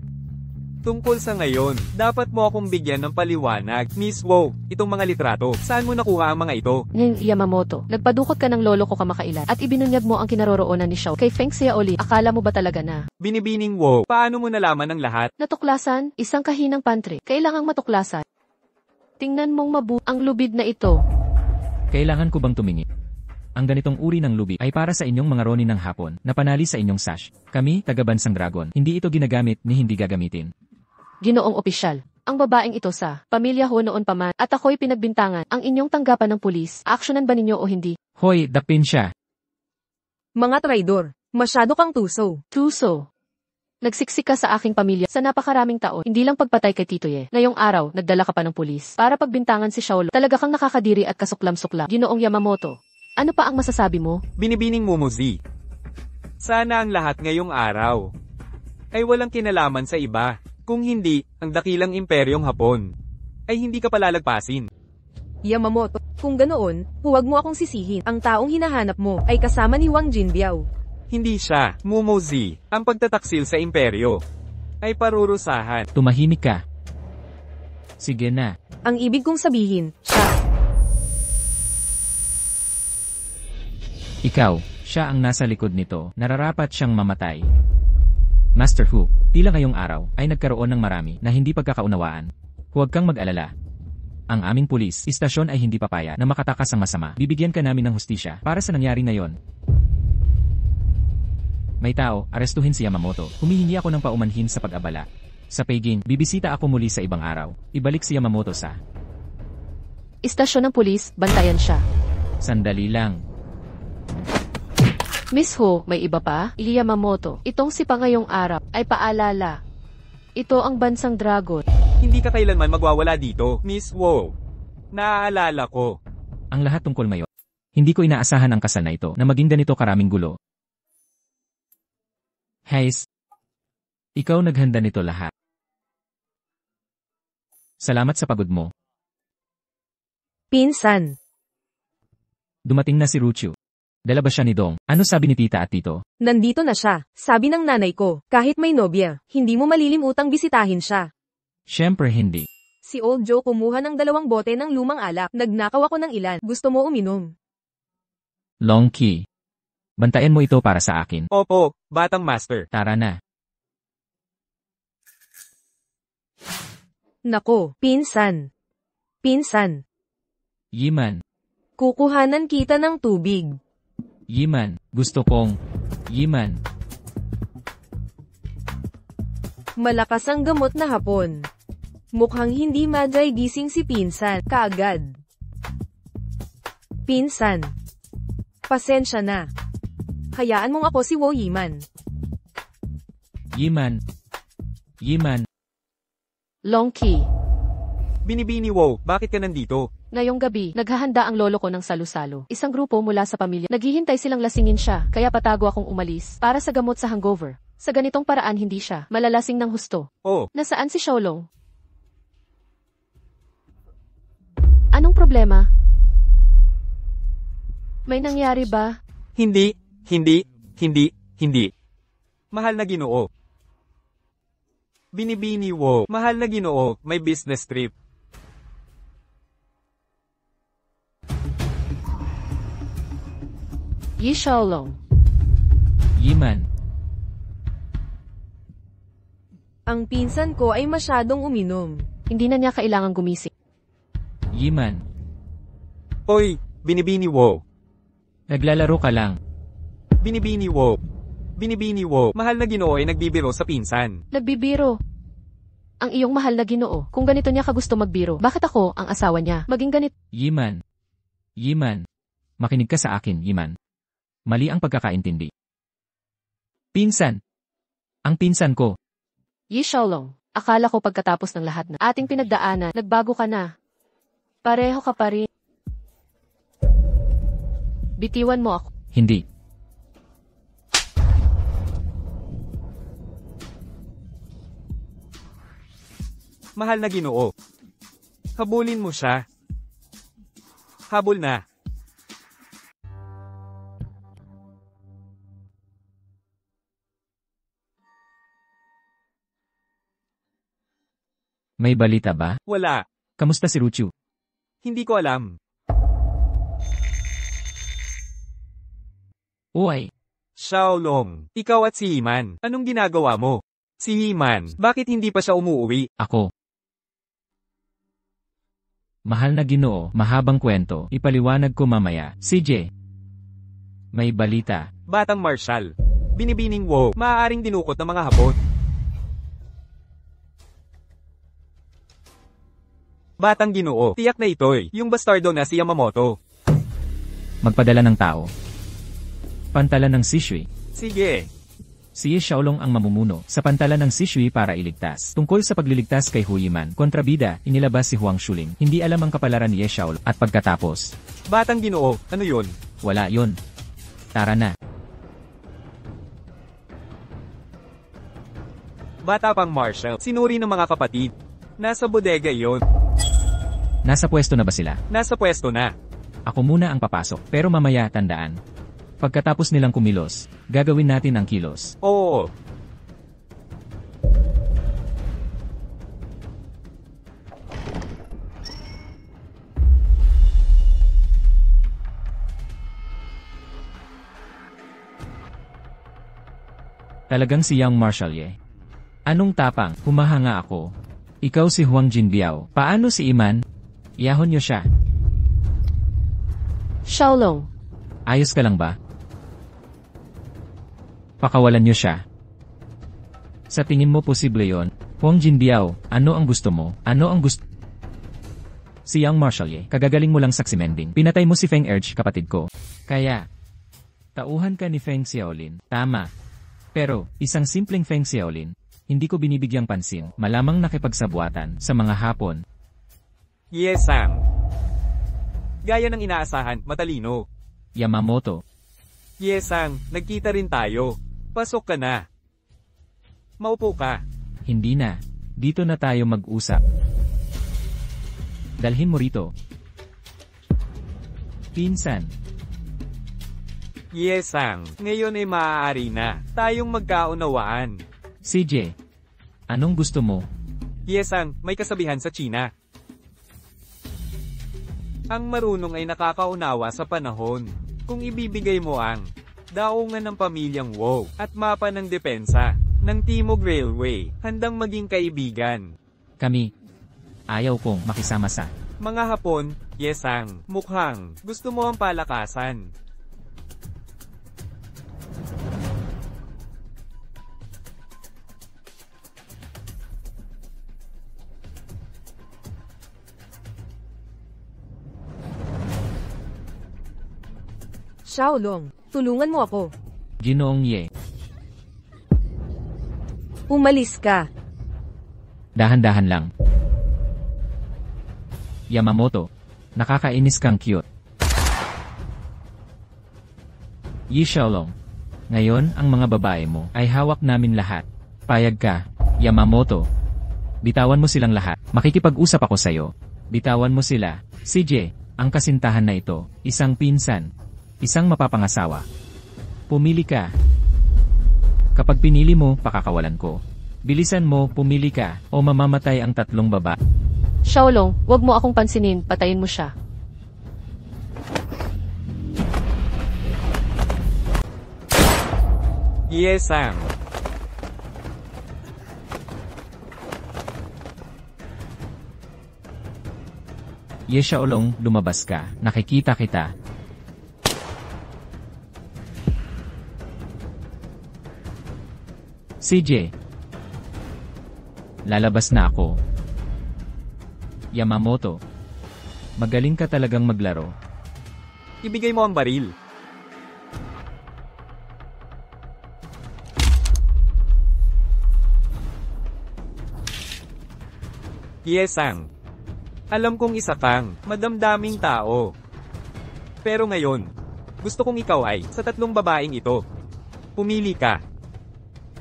Tungkol sa ngayon, dapat mo akong bigyan ng paliwanag. Miss Wow, itong mga litrato, saan mo nakuha ang mga ito? Ngayong Yamamoto, nagpadukot ka ng lolo ko kamakailan at ibinunyag mo ang kinaroroonan ni Xiao kay Feng Xiaoli. Akala mo ba talaga na? Binibining Wow, paano mo nalaman ang lahat? Natuklasan, isang kahinang pantry. Kailangang matuklasan. Tingnan mong ang lubid na ito. Kailangan ko bang tumingin? Ang ganitong uri ng lubi ay para sa inyong mga Ronin ng Hapon na panali sa inyong sash. Kami, taga-bansang Dragon, hindi ito ginagamit ni hindi gagamitin. Ginoong opisyal, ang babaeng ito sa pamilya ho noon pa man at ako'y pinagbintangan ang inyong tanggapan ng pulis. Aksyonan ba ninyo o hindi? Hoy, dapin siya. Mga traidor, masyado kang tuso. Tuso. Nagsiksik ka sa aking pamilya sa napakaraming taon. Hindi lang pagpatay kay Tito Ye. Ngayong araw, nagdala ka pa ng pulis para pagbintangan si Xiaolo. Talaga kang nakakadiri at kasuklam-suklam. Ginoong Yamamoto. Ano pa ang masasabi mo? Binibining Mumuzi. Sana ang lahat ngayong araw ay walang kinalaman sa iba. Kung hindi, ang dakilang imperyong Hapon ay hindi ka palalagpasin. Yamamoto, kung ganoon, huwag mo akong sisihin. Ang taong hinahanap mo ay kasama ni Wang Jinbiao. Hindi siya, Mumuzi. Ang pagtataksil sa imperyo ay parurusahan. Tumahimik ka. Sige na. Ang ibig kong sabihin, siya. Ikaw, siya ang nasa likod nito. Nararapat siyang mamatay. Master Hu, tila ngayong araw ay nagkaroon ng marami na hindi pagkakaunawaan. Huwag kang mag-alala. Ang aming pulis, istasyon ay hindi papaya na makatakas ang masama. Bibigyan ka namin ng hustisya para sa nangyari na yon. May tao, arestuhin si Yamamoto. Humihingi ako ng paumanhin sa pag-abala. Sa Peking, bibisita ako muli sa ibang araw. Ibalik si Yamamoto sa Istasyon ng pulis, bantayan siya. sandali lang. Miss Ho, may iba pa? Yamamoto, itong si pa ngayong araw ay paalala. Ito ang bansang Dragon. Hindi ka kailanman magwawala dito, Miss Wow. Naaalala ko. Ang lahat tungkol ngayon. Hindi ko inaasahan ang kasal na ito na maging ganito karaming gulo. Hayes, ikaw naghanda nito lahat. Salamat sa pagod mo. Pinsan. Dumating na si Ruchu. Dala ba siya ni Dong? Ano sabi ni tita at tito? Nandito na siya. Sabi ng nanay ko, kahit may nobya, hindi mo malilimutang bisitahin siya. Siyempre hindi. Si Old Joe kumuha ng 2 bote ng lumang alak. Nagnakaw ako ng ilan. Gusto mo uminom? Long Key. Bantayan mo ito para sa akin. Opo, Batang Master. Tara na. Nako, pinsan. Pinsan. Yiman. Kukuhanan kita ng tubig. Yiman. Gusto kong. Yiman. Malakas ang gamot na hapon. Mukhang hindi maday gising si pinsan, kaagad. Pinsan. Pasensya na. Hayaan mong ako si Wo Yiman. Yiman. Yiman. Long Key. Binibini Wow, bakit ka nandito? Ngayong gabi, naghahanda ang lolo ko ng salu-salo. Isang grupo mula sa pamilya. Naghihintay silang lasingin siya, kaya patago akong umalis para sa gamot sa hangover. Sa ganitong paraan hindi siya malalasing ng husto. Oh, Nasaan si Xiaolong? Anong problema? May nangyari ba? hindi. Mahal na Ginoo. Binibini Wow, mahal na Ginoo, may business trip. Yi Xiaolong. Yiman. Ang pinsan ko ay masyadong uminom. Hindi na niya kailangang gumising. Yiman. Oy, Binibini Wow. Naglalaro ka lang. Binibini Wow. Binibini Wow, mahal na Ginoo ay nagbibiro sa pinsan. Nagbibiro. Ang iyong mahal na Ginoo, kung ganito niya kagusto magbiro, bakit ako, ang asawa niya, maging ganito? Yiman. Yiman. Makinig ka sa akin, Yiman. Mali ang pagkakaintindi. Pinsan. Ang pinsan ko. Yi Xiaolong, akala ko pagkatapos ng lahat na ating pinagdaanan, nagbago ka na. Pareho ka pa rin. Bitiwan mo ako. Hindi. Mahal na Ginoo. Habulin mo siya. Habol na. May balita ba? Wala. Kamusta si Ruchu? Hindi ko alam. Uy, Xiaolong, ikaw at si Himan, anong ginagawa mo? Si Himan, bakit hindi pa siya umuwi? ako. Mahal na Ginoo, mahabang kwento, ipaliwanag ko mamaya. CJ. May balita. Batang Marshal. Binibining Wow, maaaring dinukot ng mga Hapon. Batang Ginoo, tiyak na ito'y yung bastardo na si Yamamoto. Magpadala ng tao. Pantalan ng Shishui. Sige. Si Ye Xiaolong ang mamumuno sa pantalan ng Shishui para iligtas. Tungkol sa pagliligtas kay Huyiman, kontrabida, inilabas si Huang Shuling. Hindi alam ang kapalaran ni Ye Xiaolong. At pagkatapos, Batang Ginoo, ano yun? wala yon. Tara na. Bata pang Marshal, sinuri ng mga kapatid. Nasa bodega yon. Nasa pwesto na ba sila? Nasa pwesto na. Ako muna ang papasok, pero mamaya tandaan. Pagkatapos nilang kumilos, gagawin natin ang kilos. Oo. Talagang si Yang Marshal Ye. Anong tapang, humahanga ako. Ikaw si Huang Jinbiao. Paano si Iman? Iyahon niyo siya. Xiaolong, Ayos ka lang ba? Pakawalan niyo siya. Sa tingin mo posible yon? Huang Jinbiao, ano ang gusto mo? Ano ang gusto? Si Yang Marshal Ye, kagagaling mo lang saksimending. Pinatay mo si Feng Erge, kapatid ko. Kaya, tauhan ka ni Feng Xiaolin. Tama. Pero, isang simpleng Feng Xiaolin, hindi ko binibigyang pansin, malamang nakipagsabuatan sa mga Hapon. Yes, Sam. Gaya ng inaasahan, matalino. Yamamoto, Yes, Sam, nagkita rin tayo. Pasok ka na. Maupo ka. hindi na. Dito na tayo mag-usap. Dalhin mo rito. Pinsan, Yes, Sam. Ngayon ay maaari na tayong magkaunawaan. CJ, anong gusto mo? Yes, Sam, may kasabihan sa China. Ang marunong ay nakakaunawa sa panahon. Kung ibibigay mo ang daungan ng pamilyang Wow at mapa ng depensa ng Timog Railway, handang maging kaibigan. Kami, ayaw kong makisama sa Mga Hapon, yes ang mukhang gusto mo ang palakasan. Xiaolong, tulungan mo ako. Ginoong Ye. Umalis ka. Dahan-dahan lang. Yamamoto, nakakainis kang cute. Yi Xiaolong, ngayon ang mga babae mo ay hawak namin lahat. Payag ka, Yamamoto. Bitawan mo silang lahat. Makikipag-usap ako sa'yo. Bitawan mo sila. CJ, ang kasintahan na ito, isang pinsan, isang mapapangasawa. Pumili ka. Kapag pinili mo, pakakawalan ko. Bilisan mo, pumili ka, o mamamatay ang tatlong baba. Xiaolong, wag mo akong pansinin, patayin mo siya. Yes, Sam. Ye Xiaolong, lumabas ka. Nakikita kita. CJ. Lalabas na ako. Yamamoto. Magaling ka talagang maglaro. Ibigay mo ang baril. Yes, Sam. Alam kong isa kang madamdaming tao. Pero ngayon, gusto kong ikaw ay sa tatlong babaeng ito. Pumili ka.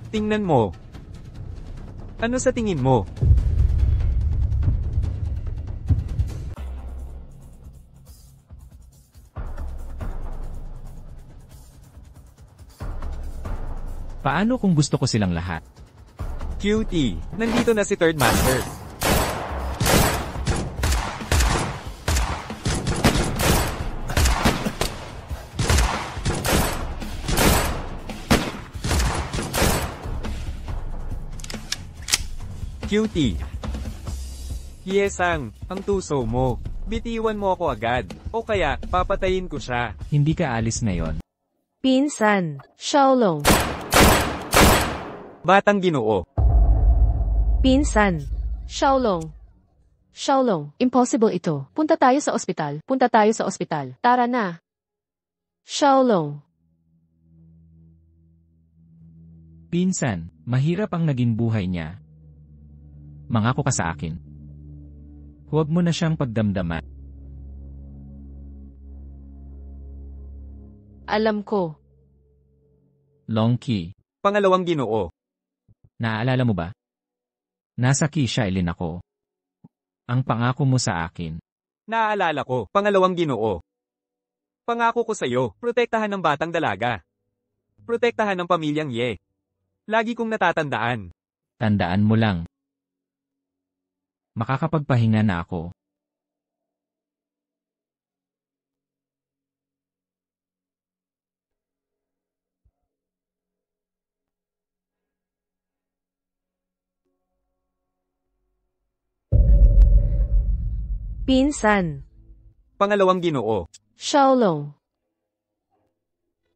Tingnan mo. Ano sa tingin mo? Paano kung gusto ko silang lahat? Cutie, nandito na si Third Master. Cutie. Hiesang, ang tuso mo. Bitiwan mo ako agad. O kaya, papatayin ko siya. Hindi ka alis ngayon. Pinsan. Xiaolong. Batang Ginoo. Pinsan. Xiaolong. Xiaolong, impossible ito. Punta tayo sa ospital. Punta tayo sa ospital. Tara na. Xiaolong. Pinsan, mahirap ang naging buhay niya. Mangako ka sa akin. Huwag mo na siyang pagdamdaman. Alam ko. Longqi, Pangalawang Ginoo. naaalala mo ba? Nasa Shaolin ako. Ang pangako mo sa akin. Naaalala ko, Pangalawang Ginoo. Pangako ko sa'yo, protektahan ng batang dalaga. Protektahan ng pamilyang Ye. Lagi kong natatandaan. Tandaan mo lang. Makakapagpahinga na ako. Pinsan. Pangalawang Ginoo. Xiaolong.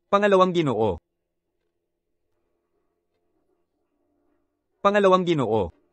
Pangalawang Ginoo. Pangalawang Ginoo.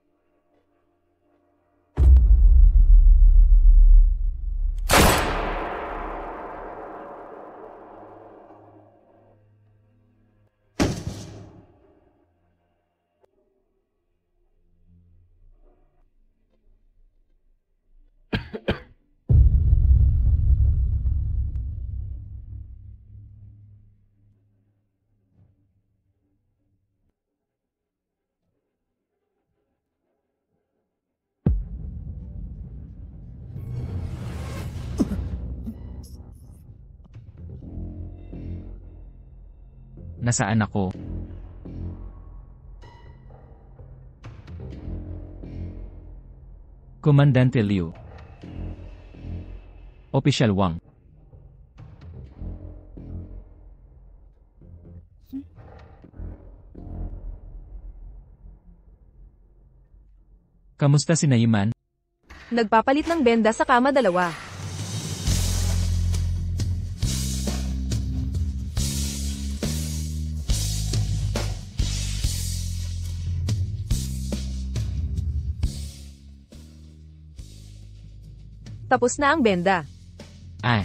Nasaan ako? Komandante Liu. Official Wang. Kamusta si Naiman? Nagpapalit ng benda sa kama dalawa. Tapos na ang benda. Ah,